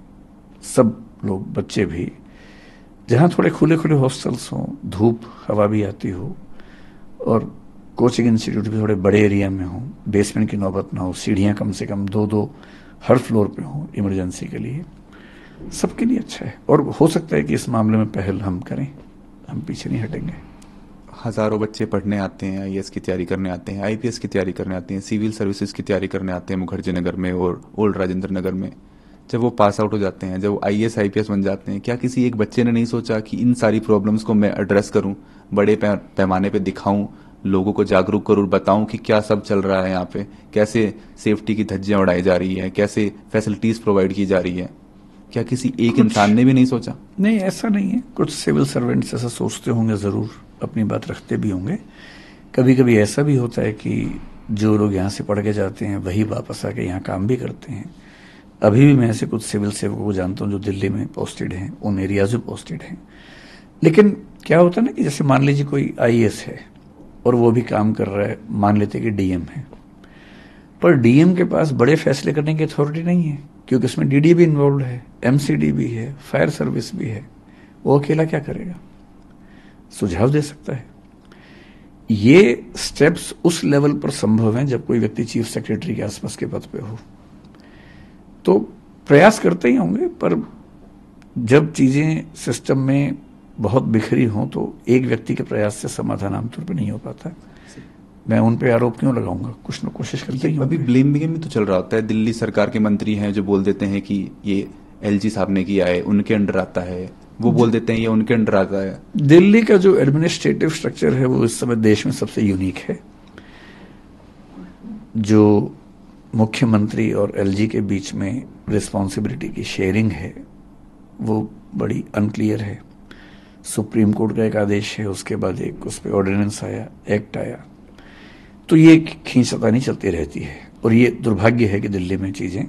सब लोग, बच्चे भी, जहां थोड़े खुले खुले हॉस्टल्स हों, धूप हवा भी आती हो, और कोचिंग इंस्टीट्यूट भी थोड़े बड़े एरिया में हो, बेसमेंट की नौबत ना हो, सीढ़ियां कम से कम 2-2 हर फ्लोर पे हो इमरजेंसी के लिए, सबके लिए अच्छा है। और हो सकता है कि इस मामले में पहल हम करें, हम पीछे नहीं हटेंगे। हजारों बच्चे पढ़ने आते हैं, आईएएस की तैयारी करने आते हैं, आईपीएस की तैयारी करने आते हैं, सिविल सर्विसेज की तैयारी करने आते हैं मुखर्जी नगर में और ओल्ड राजेंद्र नगर में। जब वो पास आउट हो जाते हैं, जब वो आईएएस आईपीएस बन जाते हैं, क्या किसी एक बच्चे ने नहीं सोचा कि इन सारी प्रॉब्लम्स को मैं एड्रेस करूं, बड़े पैमाने पे दिखाऊं, लोगों को जागरूक करूं, बताऊं कि क्या सब चल रहा है यहाँ पे, कैसे सेफ्टी की धज्जियां उड़ाई जा रही है, कैसे फैसिलिटीज प्रोवाइड की जा रही है? क्या किसी एक इंसान ने भी नहीं सोचा? नहीं, ऐसा नहीं है। कुछ सिविल सर्वेंट्स ऐसा सोचते होंगे, जरूर अपनी बात रखते भी होंगे। कभी कभी ऐसा भी होता है कि जो लोग यहाँ से पढ़ के जाते हैं वही वापस आके यहाँ काम भी करते हैं। अभी भी मैं ऐसे कुछ सिविल सेवकों को जानता हूँ जो दिल्ली में पोस्टेड हैं, उन एरियाज में पोस्टेड हैं। लेकिन क्या होता है ना कि जैसे मान लीजिए कोई आईएएस है और वो भी काम कर रहा है, मान लेते कि डीएम है, पर डीएम के पास बड़े फैसले करने की अथॉरिटी नहीं है, क्योंकि उसमें डीडी भी इन्वॉल्व है, एमसीडी भी है, फायर सर्विस भी है। वो अकेला क्या करेगा? सुझाव दे सकता है। ये स्टेप्स उस लेवल पर संभव हैं जब कोई व्यक्ति चीफ सेक्रेटरी के आसपास के पद पे हो, तो प्रयास करते ही होंगे, पर जब चीजें सिस्टम में बहुत बिखरी हों तो एक व्यक्ति के प्रयास से समाधान आमतौर पर नहीं हो पाता। मैं उन पे आरोप क्यों लगाऊंगा? कुछ न कोशिश करते ही अभी होंगे। ब्लेम गेम भी तो चल रहा होता है। दिल्ली सरकार के मंत्री हैं जो बोल देते हैं कि ये एलजी साहब ने किया है, उनके अंडर आता है, वो बोल देते हैं ये उनके अंडर आता है। दिल्ली का जो एडमिनिस्ट्रेटिव स्ट्रक्चर है वो इस समय देश में सबसे यूनिक है। जो मुख्यमंत्री और एलजी के बीच में रिस्पॉन्सिबिलिटी की शेयरिंग है वो बड़ी अनक्लियर है। सुप्रीम कोर्ट का एक आदेश है, उसके बाद एक उस पर ऑर्डिनेंस आया, एक्ट आया, तो ये खींचतानी चलती रहती है। और ये दुर्भाग्य है कि दिल्ली में चीजें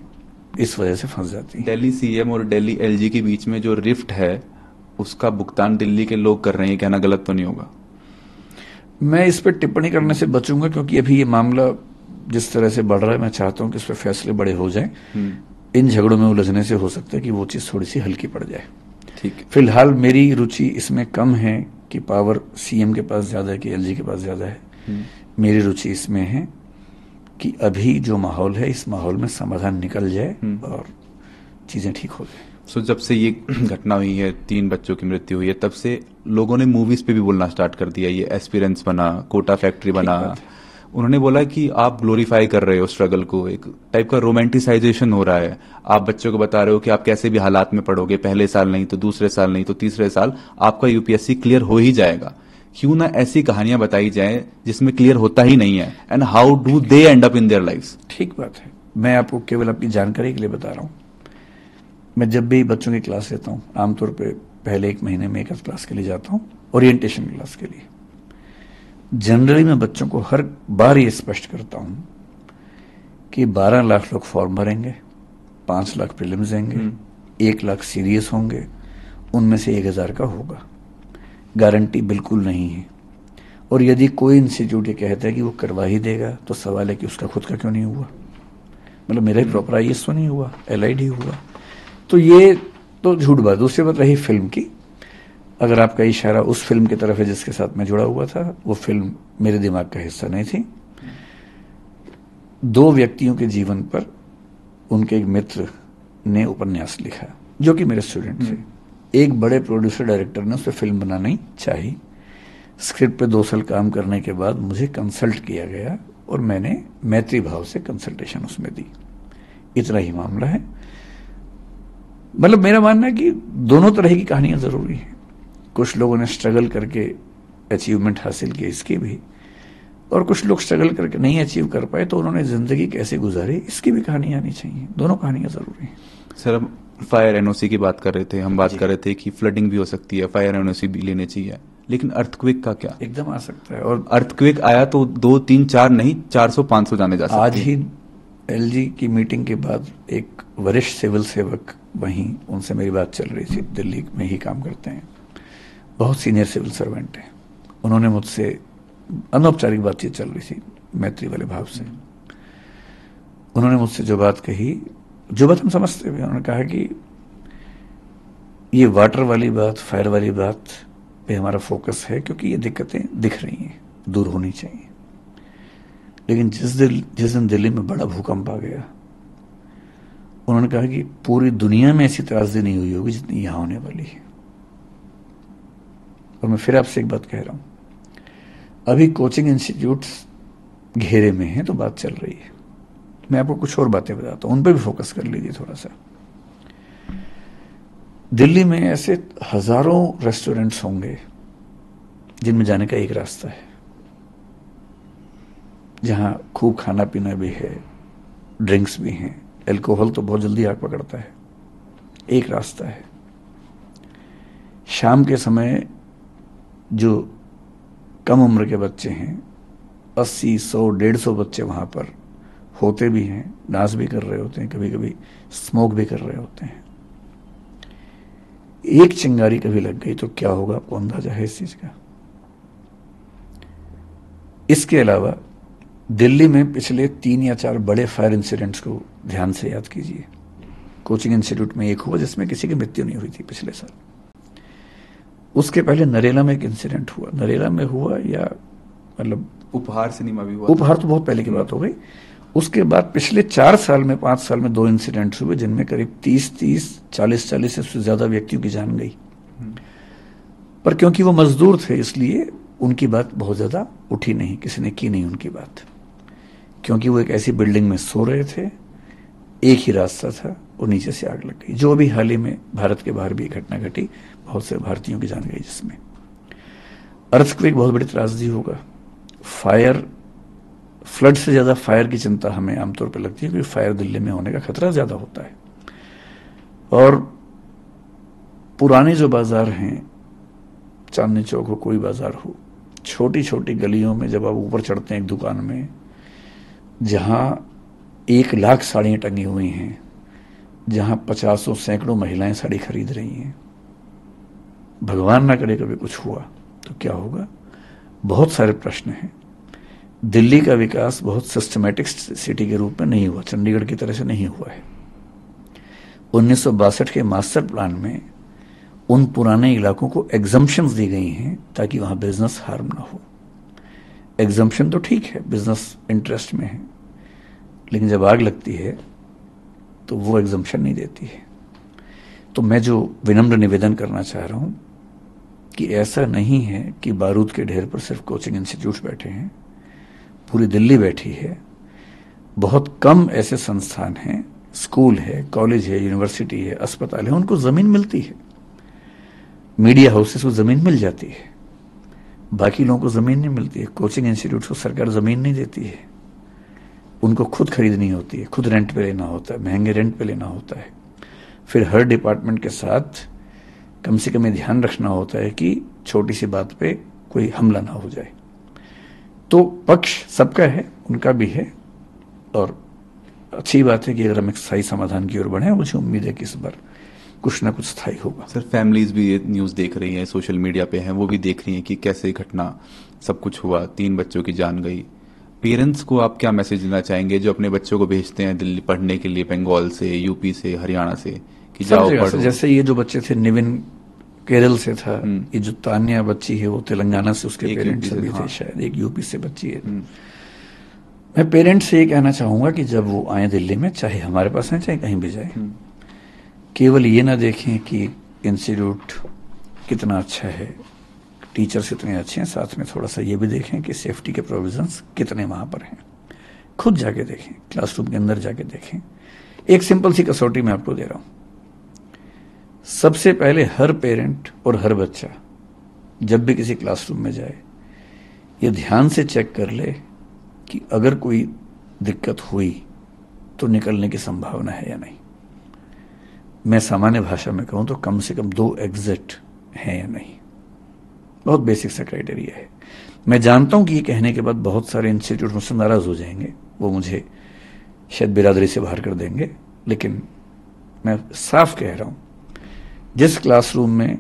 इस वजह से फंस जाती हैं। दिल्ली सीएम और दिल्ली एलजी के बीच में जो रिफ्ट है उसका भुगतान दिल्ली के लोग कर रहे हैं, कहना गलत तो नहीं होगा? मैं इस पर टिप्पणी करने से बचूंगा, क्योंकि अभी ये मामला जिस तरह से बढ़ रहा है, मैं चाहता हूं कि इस पर फैसले बड़े हो जाएं। इन झगड़ों में उलझने से हो सकता है कि वो चीज थोड़ी सी हल्की पड़ जाए। ठीक है। फिलहाल मेरी रुचि इसमें कम है कि पावर सीएम के पास ज्यादा है कि एलजी के पास ज्यादा है। मेरी रुचि इसमें है कि अभी जो माहौल है, इस माहौल में समाधान निकल जाए और चीजें ठीक हो जाए। सो जब से ये घटना हुई है, 3 बच्चों की मृत्यु हुई है, तब से लोगों ने मूवीज पे भी बोलना स्टार्ट कर दिया। ये एस्पिरेंट्स बना, कोटा फैक्ट्री बना, उन्होंने बोला कि आप ग्लोरीफाई कर रहे हो स्ट्रगल को, एक टाइप का रोमांटिसाइजेशन हो रहा है। आप बच्चों को बता रहे हो कि आप कैसे भी हालात में पढ़ोगे, पहले साल नहीं तो दूसरे साल नहीं तो तीसरे साल आपका यूपीएससी क्लियर हो ही जाएगा। क्यों ना ऐसी कहानियां बताई जाए जिसमें क्लियर होता ही नहीं है, and how do they end up in their lives. ठीक बात है, मैं आपको केवल अपनी जानकारी के लिए बता रहा हूं। मैं जब भी बच्चों की क्लास लेता हूं, आमतौर पे पहले 1 महीने में एक क्लास के लिए जाता हूं, ओरिएंटेशन क्लास के लिए। जनरली मैं बच्चों को हर बार ये स्पष्ट करता हूं कि 12 लाख लोग फॉर्म भरेंगे, 5 लाख प्रीलिम्स देंगे, 1 लाख सीरियस होंगे, उनमें से 1000 का होगा। गारंटी बिल्कुल नहीं है। और यदि कोई इंस्टीट्यूट ये कहता है कि वो करवा ही देगा, तो सवाल है कि उसका खुद का क्यों नहीं हुआ। मतलब मेरा ही प्रॉपर IAS तो नहीं हुआ, LID हुआ। तो ये तो झूठ बात। दूसरी बात रही फिल्म की, अगर आपका इशारा उस फिल्म की तरफ है जिसके साथ मैं जुड़ा हुआ था, वो फिल्म मेरे दिमाग का हिस्सा नहीं थी। 2 व्यक्तियों के जीवन पर उनके एक मित्र ने उपन्यास लिखा जो कि मेरे स्टूडेंट थे। एक बड़े प्रोड्यूसर डायरेक्टर ने उस पर फिल्म बनानी चाहिए। स्क्रिप्ट पे 2 साल काम करने के बाद मुझे कंसल्ट किया गया और मैंने मैत्री भाव से कंसल्टेशन उसमें दी। इतना ही मामला है। मतलब मेरा मानना है कि दोनों तरह की कहानियां जरूरी हैं। कुछ लोगों ने स्ट्रगल करके अचीवमेंट हासिल की इसकी भी, और कुछ लोग स्ट्रगल करके नहीं अचीव कर पाए तो उन्होंने जिंदगी कैसे गुजारी इसकी भी कहानियां आनी चाहिए। दोनों कहानियां जरूरी हैं। सर, हम फायर NOC की बात कर रहे थे, हम बात कर रहे थे कि फ्लडिंग भी हो सकती है, फायर NOC भी लेने चाहिए, लेकिन अर्थक्वेक का क्या? एकदम आ सकता है। और अर्थक्वेक आया तो 2, 3, 4 नहीं 400-500 जाने जा सकते हैं। आज ही LG की मीटिंग के बाद एक वरिष्ठ सिविल सेवक, वहीं उनसे मेरी बात चल रही थी, दिल्ली में ही काम करते हैं, बहुत सीनियर सिविल सर्वेंट हैं। उन्होंने मुझसे अनौपचारिक बातचीत चल रही थी मैत्री वाले भाव से। उन्होंने मुझसे जो बात कही, जो बात हम समझते हुए, उन्होंने कहा कि ये वाटर वाली बात, फायर वाली बात पे हमारा फोकस है क्योंकि ये दिक्कतें दिख रही हैं, दूर होनी चाहिए। लेकिन जिस दिन दिल्ली में बड़ा भूकंप आ गया, उन्होंने कहा कि पूरी दुनिया में ऐसी त्रासदी नहीं हुई होगी जितनी यहां होने वाली है। और मैं फिर आपसे एक बात कह रहा हूं, अभी कोचिंग इंस्टीट्यूट्स घेरे में हैं तो बात चल रही है। मैं आपको कुछ और बातें बताता हूं, उन पर भी फोकस कर लीजिए थोड़ा सा। दिल्ली में ऐसे हजारों रेस्टोरेंट्स होंगे जिनमें जाने का एक रास्ता है, जहां खूब खाना पीना भी है, ड्रिंक्स भी हैं, अल्कोहल तो बहुत जल्दी आग पकड़ता है। एक रास्ता है। शाम के समय जो कम उम्र के बच्चे हैं, 80, 100, 150 बच्चे वहां पर होते भी हैं, डांस भी कर रहे होते हैं, कभी कभी स्मोक भी कर रहे होते हैं। एक चिंगारी कभी लग गई तो क्या होगा, आपको अंदाजा है इस चीज का? इसके अलावा दिल्ली में पिछले 3 या 4 बड़े फायर इंसिडेंट्स को ध्यान से याद कीजिए। कोचिंग इंस्टीट्यूट में एक हुआ जिसमें किसी की मृत्यु नहीं हुई थी पिछले साल। उसके पहले नरेला में एक इंसिडेंट हुआ। नरेला में हुआ या मतलब उपहार सिनेमा भी हुआ। उपहार तो बहुत पहले की बात हो गई। उसके बाद पिछले 4 साल में, 5 साल में 2 इंसिडेंट्स हुए जिनमें करीब 30, 40 से ज्यादा व्यक्तियों की जान गई। पर क्योंकि वो मजदूर थे इसलिए उनकी बात बहुत ज्यादा उठी नहीं, किसी ने की नहीं उनकी बात, क्योंकि वो एक ऐसी बिल्डिंग में सो रहे थे, एक ही रास्ता था और नीचे से आग लग गई। जो अभी हाल ही में भारत के बाहर भी घटना घटी, बहुत से भारतीयों की जान गई जिसमें। अर्थक्वेक बहुत बड़ी त्रासदी होगा। फायर, फ्लड से ज्यादा फायर की चिंता हमें आमतौर पर लगती है क्योंकि फायर दिल्ली में होने का खतरा ज्यादा होता है। और पुराने जो बाजार हैं, चांदनी चौक हो, कोई बाजार हो, छोटी छोटी गलियों में जब आप ऊपर चढ़ते हैं एक दुकान में जहां 1 लाख साड़ियां टंगी हुई हैं, जहां 50 सैकड़ों महिलाएं साड़ी खरीद रही हैं, भगवान ना करे कभी कुछ हुआ तो क्या होगा? बहुत सारे प्रश्न हैं। दिल्ली का विकास बहुत सिस्टमैटिक सिटी के रूप में नहीं हुआ, चंडीगढ़ की तरह से नहीं हुआ है। 1962 के मास्टर प्लान में उन पुराने इलाकों को एग्जम्पशंस दी गई हैं ताकि वहां बिजनेस हार्म ना हो। एग्जम्पशन तो ठीक है, बिजनेस इंटरेस्ट में है, लेकिन जब आग लगती है तो वो एग्जम्पशन नहीं देती है। तो मैं जो विनम्र निवेदन करना चाह रहा हूं कि ऐसा नहीं है कि बारूद के ढेर पर सिर्फ कोचिंग इंस्टीट्यूट्स बैठे हैं, पूरी दिल्ली बैठी है। बहुत कम ऐसे संस्थान हैं, स्कूल है, कॉलेज है, यूनिवर्सिटी है, अस्पताल है, उनको जमीन मिलती है, मीडिया हाउसेस को जमीन मिल जाती है, बाकी लोगों को ज़मीन नहीं मिलती है, कोचिंग इंस्टीट्यूट को सरकार ज़मीन नहीं देती है, उनको खुद खरीदनी होती है, खुद रेंट पे लेना होता है, महंगे रेंट पे लेना होता है। फिर हर डिपार्टमेंट के साथ कम से कम ये ध्यान रखना होता है कि छोटी सी बात पे कोई हमला ना हो जाए। तो पक्ष सबका है, उनका भी है, और अच्छी बात है कि अगर हम एक स्थायी समाधान की ओर बढ़े, मुझे उम्मीद है कि इस बार कुछ ना कुछ स्थायी होगा। सर, फैमिलीज भी ये न्यूज़ देख रही हैं, सोशल मीडिया पे हैं, वो भी देख रही हैं कि कैसे घटना सब कुछ हुआ, 3 बच्चों की जान गई। पेरेंट्स को आप क्या मैसेज देना चाहेंगे जो अपने बच्चों को भेजते हैं दिल्ली पढ़ने के लिए, बंगाल से, यूपी से, हरियाणा से, कि जाओ पढ़ो? जैसे ये जो बच्चे थे, निविन केरल से था, ये जो तान्या बच्ची है वो तेलंगाना से, उसके पेरेंट्स भी थे, शायद एक यूपी से बच्ची है। मैं पेरेंट्स से ये कहना चाहूंगा कि जब वो आए दिल्ली में, चाहे हमारे पास आए चाहे कहीं भी जाए, केवल ये ना देखें कि इंस्टीट्यूट कितना अच्छा है, टीचर्स कितने अच्छे हैं, साथ में थोड़ा सा ये भी देखें कि सेफ्टी के प्रोविजंस कितने वहां पर हैं। खुद जाके देखें, क्लासरूम के अंदर जाके देखें। एक सिंपल सी कसौटी मैं आपको दे रहा हूं। सबसे पहले हर पेरेंट और हर बच्चा जब भी किसी क्लासरूम में जाए, ये ध्यान से चेक कर ले कि अगर कोई दिक्कत हुई तो निकलने की संभावना है या नहीं। मैं सामान्य भाषा में कहूं तो कम से कम 2 एग्जिट हैं या नहीं। बहुत बेसिक सा क्राइटेरिया है। मैं जानता हूं कि ये कहने के बाद बहुत सारे इंस्टीट्यूट मुझसे नाराज हो जाएंगे, वो मुझे शायद बिरादरी से बाहर कर देंगे, लेकिन मैं साफ कह रहा हूं, जिस क्लासरूम में,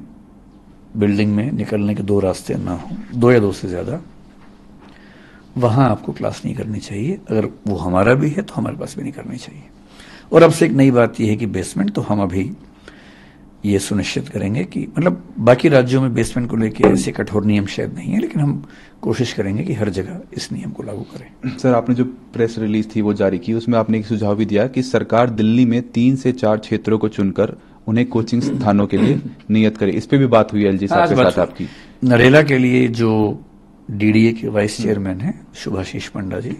बिल्डिंग में निकलने के 2 रास्ते ना हो, 2 या 2 से ज्यादा, वहां आपको क्लास नहीं करनी चाहिए। अगर वो हमारा भी है तो हमारे पास भी नहीं करनी चाहिए। और अब से एक नई बात यह है कि बेसमेंट, तो हम अभी ये सुनिश्चित करेंगे कि, मतलब बाकी राज्यों में बेसमेंट को लेकर ऐसे कठोर नियम शायद नहीं है, लेकिन हम कोशिश करेंगे कि हर जगह इस नियम को लागू करें। सर, आपने जो प्रेस रिलीज थी वो जारी की, उसमें आपने एक सुझाव भी दिया कि सरकार दिल्ली में 3 से 4 क्षेत्रों को चुनकर उन्हें कोचिंग स्थानों के लिए नियत करे। इस पे भी बात हुई एलजी साहब के साथ आपकी। नरेला के लिए जो डीडीए के वाइस चेयरमैन हैं शुभाशीष पंडा जी,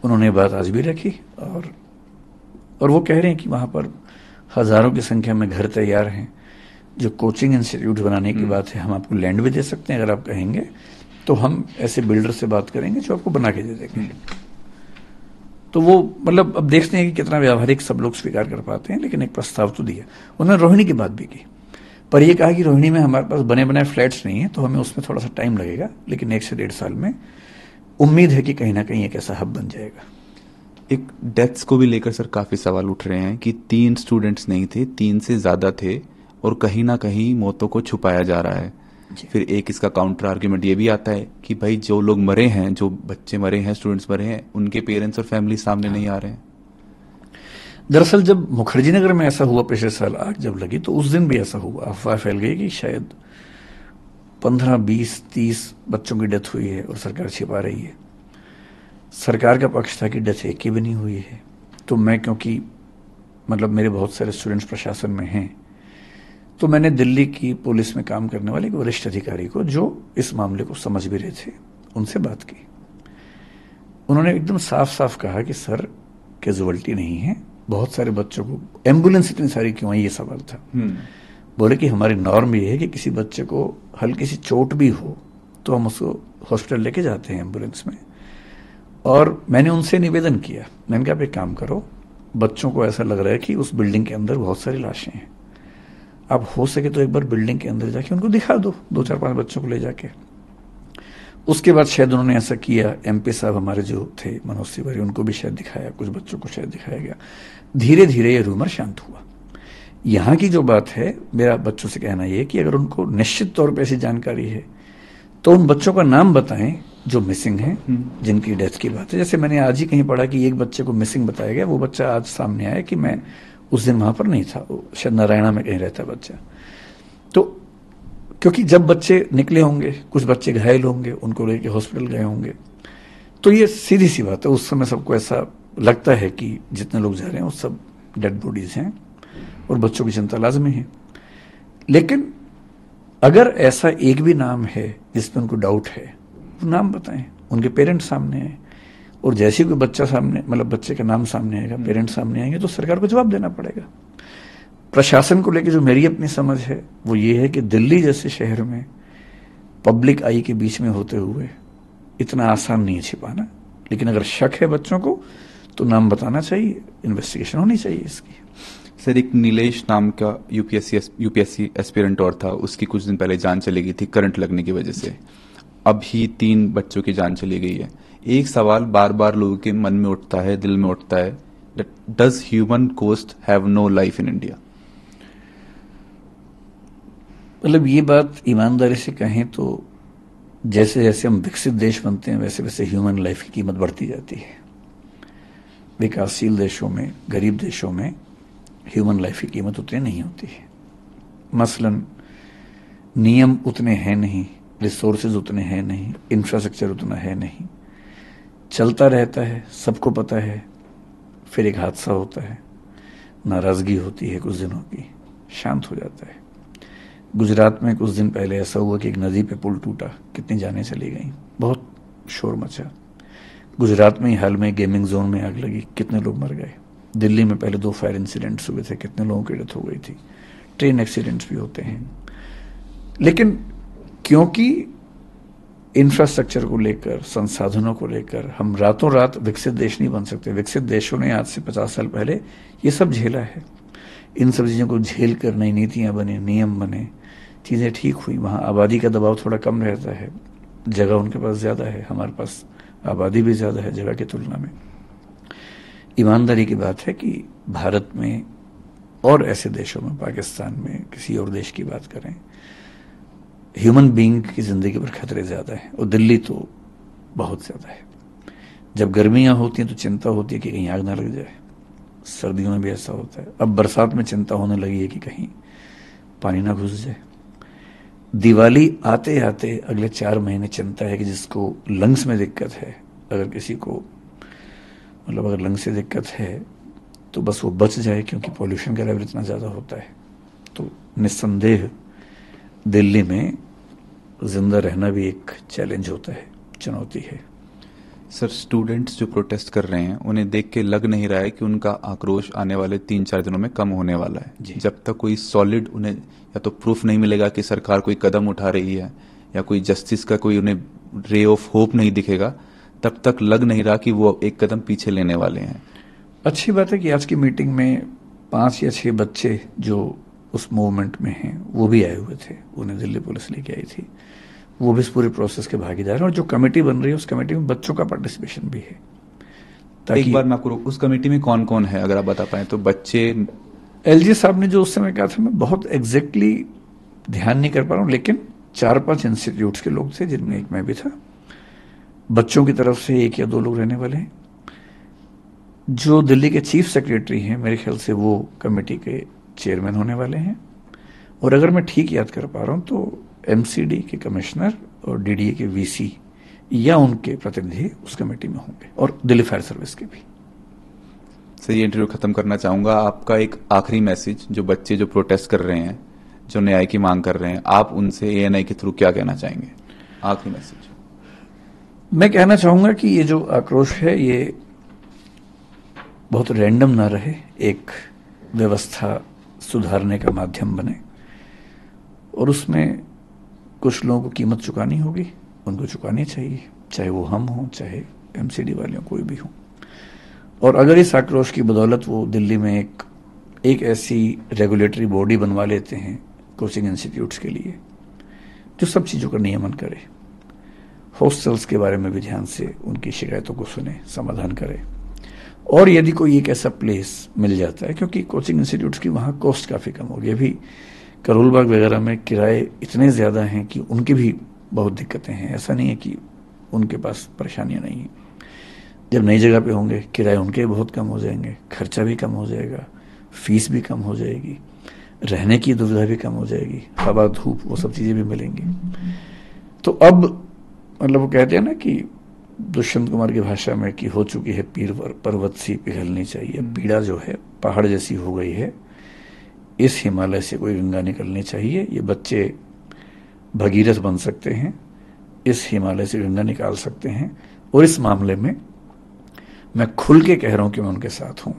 उन्होंने बात आज भी रखी, और वो कह रहे हैं कि वहां पर हजारों की संख्या में घर तैयार हैं। जो कोचिंग इंस्टीट्यूट बनाने की बात है, हम आपको लैंड भी दे सकते हैं अगर आप कहेंगे, तो हम ऐसे बिल्डर से बात करेंगे जो आपको बना के दे देंगे। तो वो, मतलब अब देखते हैं कि कितना व्यावहारिक सब लोग स्वीकार कर पाते हैं, लेकिन एक प्रस्ताव तो दिया। उन्होंने रोहिणी की बात भी की, पर यह कहा कि रोहिणी में हमारे पास बने बनाए फ्लैट्स नहीं है, तो हमें उसमें थोड़ा सा टाइम लगेगा, लेकिन 1 से 1.5 साल में उम्मीद है कि कहीं ना कहीं एक ऐसा हब बन जाएगा। एक डेथ्स को भी लेकर सर काफी सवाल उठ रहे हैं कि 3 स्टूडेंट्स नहीं थे, 3 से ज्यादा थे, और कहीं ना कहीं मौतों को छुपाया जा रहा है। फिर एक इसका काउंटर आर्ग्यूमेंट ये भी आता है कि भाई जो लोग मरे हैं, जो बच्चे मरे हैं, स्टूडेंट्स मरे हैं, उनके पेरेंट्स और फैमिली सामने नहीं आ रहे हैं। दरअसल जब मुखर्जी नगर में ऐसा हुआ पिछले साल आग जब लगी, तो उस दिन भी ऐसा हुआ, अफवाह फैल गई कि शायद 15, 20, 30 बच्चों की डेथ हुई है और सरकार छिपा रही है। सरकार का पक्ष था कि डेथ एक की भी नहीं हुई है। तो मैं, क्योंकि मतलब मेरे बहुत सारे स्टूडेंट्स प्रशासन में हैं, तो मैंने दिल्ली की पुलिस में काम करने वाले एक वरिष्ठ अधिकारी को, जो इस मामले को समझ भी रहे थे, उनसे बात की। उन्होंने एकदम साफ साफ कहा कि सर, कैजुअल्टी नहीं है, बहुत सारे बच्चों को, एम्बुलेंस इतनी सारी क्यों आई, ये सवाल था। बोले कि हमारी नॉर्म ये है कि किसी बच्चे को हल्की सी चोट भी हो तो हम उसको हॉस्पिटल लेके जाते हैं एम्बुलेंस में। और मैंने उनसे निवेदन किया, मैंने कहा आप एक काम करो, बच्चों को ऐसा लग रहा है कि उस बिल्डिंग के अंदर बहुत सारी लाशें हैं, आप हो सके तो एक बार बिल्डिंग के अंदर जाके उनको दिखा दो, 2, 4, 5 बच्चों को ले जाके। उसके बाद शायद उन्होंने ऐसा किया। एमपी साहब हमारे जो थे मनोज तिवारी, उनको भी शायद दिखाया, कुछ बच्चों को शायद दिखाया गया। धीरे धीरे ये रूमर शांत हुआ। यहाँ की जो बात है, मेरा बच्चों से कहना यह कि अगर उनको निश्चित तौर पर ऐसी जानकारी है तो उन बच्चों का नाम बताएं जो मिसिंग हैं, जिनकी डेथ की बात है। जैसे मैंने आज ही कहीं पढ़ा कि एक बच्चे को मिसिंग बताया गया, वो बच्चा आज सामने आया कि मैं उस दिन वहां पर नहीं था, शायद नारायणा में कहीं रहता बच्चा। तो क्योंकि जब बच्चे निकले होंगे, कुछ बच्चे घायल होंगे, उनको लेके हॉस्पिटल गए होंगे, तो ये सीधी सी बात है, उस समय सबको ऐसा लगता है कि जितने लोग जा रहे हैं वो सब डेड बॉडीज हैं और बच्चों की चिंता लाजमी है। लेकिन अगर ऐसा एक भी नाम है जिसमें उनको डाउट है, वो नाम बताएं, उनके पेरेंट्स सामने हैं, और जैसे ही कोई बच्चा सामने, मतलब बच्चे का नाम सामने आएगा, पेरेंट्स सामने आएंगे, तो सरकार को जवाब देना पड़ेगा। प्रशासन को लेकर जो मेरी अपनी समझ है वो ये है कि दिल्ली जैसे शहर में पब्लिक आई के बीच में होते हुए इतना आसान नहीं है छिपाना, लेकिन अगर शक है बच्चों को तो नाम बताना चाहिए, इन्वेस्टिगेशन होनी चाहिए इसकी। सर, एक नीलेश नाम का यूपीएससी एस्पिरेंट और था, उसकी कुछ दिन पहले जान चली गई थी करंट लगने की वजह से। अभी 3 बच्चों की जान चली गई है। एक सवाल बार बार लोगों के मन में उठता है, दिल में उठता है, does human cost have no life in India? मतलब ये बात ईमानदारी से कहें तो जैसे जैसे हम विकसित देश बनते हैं वैसे वैसे ह्यूमन लाइफ की कीमत बढ़ती जाती है। विकासशील देशों में, गरीब देशों में ह्यूमन लाइफ की कीमत उतनी नहीं होती है। मसलन नियम उतने हैं नहीं, रिसोर्सेज उतने हैं नहीं, इंफ्रास्ट्रक्चर उतना है नहीं, चलता रहता है, सबको पता है, फिर एक हादसा होता है, नाराजगी होती है कुछ दिनों की, शांत हो जाता है। गुजरात में कुछ दिन पहले ऐसा हुआ कि एक नदी पे पुल टूटा, कितनी जानें चली गई, बहुत शोर मचा। गुजरात में ही हाल में गेमिंग जोन में आग लगी, कितने लोग मर गए। दिल्ली में पहले 2 फायर इंसिडेंट्स हुए थे, कितने लोगों की डेथ हो गई थी। ट्रेन एक्सीडेंट्स भी होते हैं। लेकिन क्योंकि इंफ्रास्ट्रक्चर को लेकर, संसाधनों को लेकर हम रातों रात विकसित देश नहीं बन सकते। विकसित देशों ने आज से 50 साल पहले ये सब झेला है। इन सब चीज़ों को झेल कर नई नीतियाँ बने, नियम बने, चीज़ें ठीक हुई। वहाँ आबादी का दबाव थोड़ा कम रहता है, जगह उनके पास ज़्यादा है, हमारे पास आबादी भी ज़्यादा है जगह की तुलना में। ईमानदारी की बात है कि भारत में और ऐसे देशों में, पाकिस्तान में, किसी और देश की बात करें, ह्यूमन बीइंग की ज़िंदगी पर खतरे ज़्यादा है, और दिल्ली तो बहुत ज़्यादा है। जब गर्मियाँ होती हैं तो चिंता होती है कि कहीं आग ना लग जाए, सर्दियों में भी ऐसा होता है। अब बरसात में चिंता होने लगी है कि कहीं पानी ना घुस जाए। दिवाली आते आते अगले 4 महीने चिंता है कि जिसको लंग्स में दिक्कत है, अगर किसी को मतलब अगर लंग्स से दिक्कत है तो बस वो बच जाए, क्योंकि पॉल्यूशन का लेवल इतना ज़्यादा होता है। तो निस्संदेह दिल्ली में जिंदा रहना भी एक चैलेंज होता है, चुनौती है। सर, स्टूडेंट्स जो प्रोटेस्ट कर रहे हैं उन्हें देख के लग नहीं रहा है कि उनका आक्रोश आने वाले 3-4 दिनों में कम होने वाला है। जब तक कोई सॉलिड उन्हें या तो प्रूफ नहीं मिलेगा कि सरकार कोई कदम उठा रही है या कोई जस्टिस का कोई उन्हें रे ऑफ होप नहीं दिखेगा, तब तक लग नहीं रहा कि वो एक कदम पीछे लेने वाले हैं। अच्छी बात है कि आज की मीटिंग में 5 या 6 बच्चे जो उस मूवमेंट में हैं वो भी आए हुए थे, उन्हें दिल्ली पुलिस लेके आई थी। वो भी इस पूरे प्रोसेस के भागीदार हैं, और जो कमेटी बन रही है उस कमेटी में बच्चों का पार्टिसिपेशन भी है। एक बार मैं आपको उस कमेटी में कौन कौन है अगर आप बता पाए तो? बच्चे, एलजी साहब ने जो उस समय कहा था मैं बहुत एग्जैक्टली ध्यान नहीं कर पा रहा हूँ, लेकिन 4-5 इंस्टीट्यूट्स के लोग थे, जिनमें एक मैं भी था। बच्चों की तरफ से 1 या 2 लोग रहने वाले हैं। जो दिल्ली के चीफ सेक्रेटरी हैं, मेरे ख्याल से वो कमेटी के चेयरमैन होने वाले हैं। और अगर मैं ठीक याद कर पा रहा हूँ तो एमसीडी के कमिश्नर और डीडीए के वीसी या उनके प्रतिनिधि उस कमेटी में होंगे, और दिल्ली फायर सर्विस के भी। सर, ये इंटरव्यू खत्म करना चाहूंगा। आपका एक आखिरी मैसेज, जो बच्चे जो प्रोटेस्ट कर रहे हैं, जो न्याय की मांग कर रहे हैं, आप उनसे एएनआई के थ्रू क्या कहना चाहेंगे? आखिरी मैसेज। मैं कहना चाहूंगा कि ये जो आक्रोश है ये बहुत रैंडम ना रहे, एक व्यवस्था सुधारने का माध्यम बने, और उसमें कुछ लोगों को कीमत चुकानी होगी, उनको चुकानी चाहिए, चाहे वो हम हों, चाहे एमसीडी वाले हों, कोई भी हो। और अगर इस आक्रोश की बदौलत वो दिल्ली में एक ऐसी रेगुलेटरी बॉडी बनवा लेते हैं कोचिंग इंस्टीट्यूट्स के लिए जो सब चीज़ों का नियमन करे, हॉस्टल्स के बारे में भी ध्यान से उनकी शिकायतों को सुने, समाधान करे, और यदि कोई एक ऐसा प्लेस मिल जाता है, क्योंकि कोचिंग इंस्टीट्यूट्स की वहाँ कॉस्ट काफ़ी कम होगी। अभी करोल बाग वगैरह में किराए इतने ज़्यादा हैं कि उनकी भी बहुत दिक्कतें हैं। ऐसा नहीं है कि उनके पास परेशानियां नहीं हैं। जब नई जगह पे होंगे किराए उनके बहुत कम हो जाएंगे, खर्चा भी कम हो जाएगा, फीस भी कम हो जाएगी, रहने की दुविधा भी कम हो जाएगी, हवा धूप वो सब चीज़ें भी मिलेंगी। तो अब मतलब वो कहते हैं ना कि दुष्यंत कुमार की भाषा में कि हो चुकी है पीर पर्वत सी पिघलनी चाहिए। पीड़ा जो है पहाड़ जैसी हो गई है, इस हिमालय से कोई गंगा निकलनी चाहिए। ये बच्चे भगीरथ बन सकते हैं, इस हिमालय से गंगा निकाल सकते हैं। और इस मामले में मैं खुल के कह रहा हूं कि मैं उनके साथ हूं,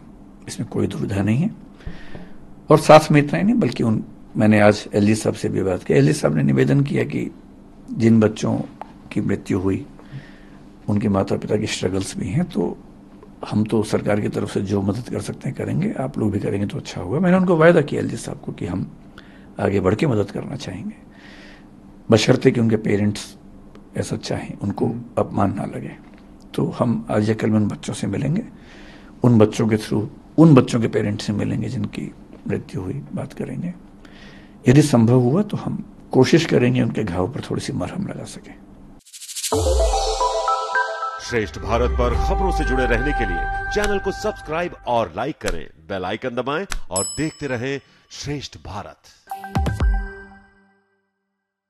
इसमें कोई दुविधा नहीं है। और साथ में इतना ही नहीं, बल्कि मैंने आज एलजी साहब से भी बात की। एलजी साहब ने निवेदन किया कि जिन बच्चों की मृत्यु हुई उनके माता पिता की स्ट्रगल्स भी हैं, तो हम तो सरकार की तरफ से जो मदद कर सकते हैं करेंगे, आप लोग भी करेंगे तो अच्छा होगा। मैंने उनको वायदा किया एलजी साहब को कि हम आगे बढ़ के मदद करना चाहेंगे, बशर्ते कि उनके पेरेंट्स ऐसा चाहें, उनको अपमान ना लगे। तो हम आज या कल में उन बच्चों से मिलेंगे, उन बच्चों के थ्रू उन बच्चों के पेरेंट्स से मिलेंगे जिनकी मृत्यु हुई, बात करेंगे। यदि संभव हुआ तो हम कोशिश करेंगे उनके घाव पर थोड़ी सी मरहम लगा सकें। श्रेष्ठ भारत पर खबरों से जुड़े रहने के लिए चैनल को सब्सक्राइब और लाइक करें, बेल आइकन दबाएं और देखते रहें श्रेष्ठ भारत।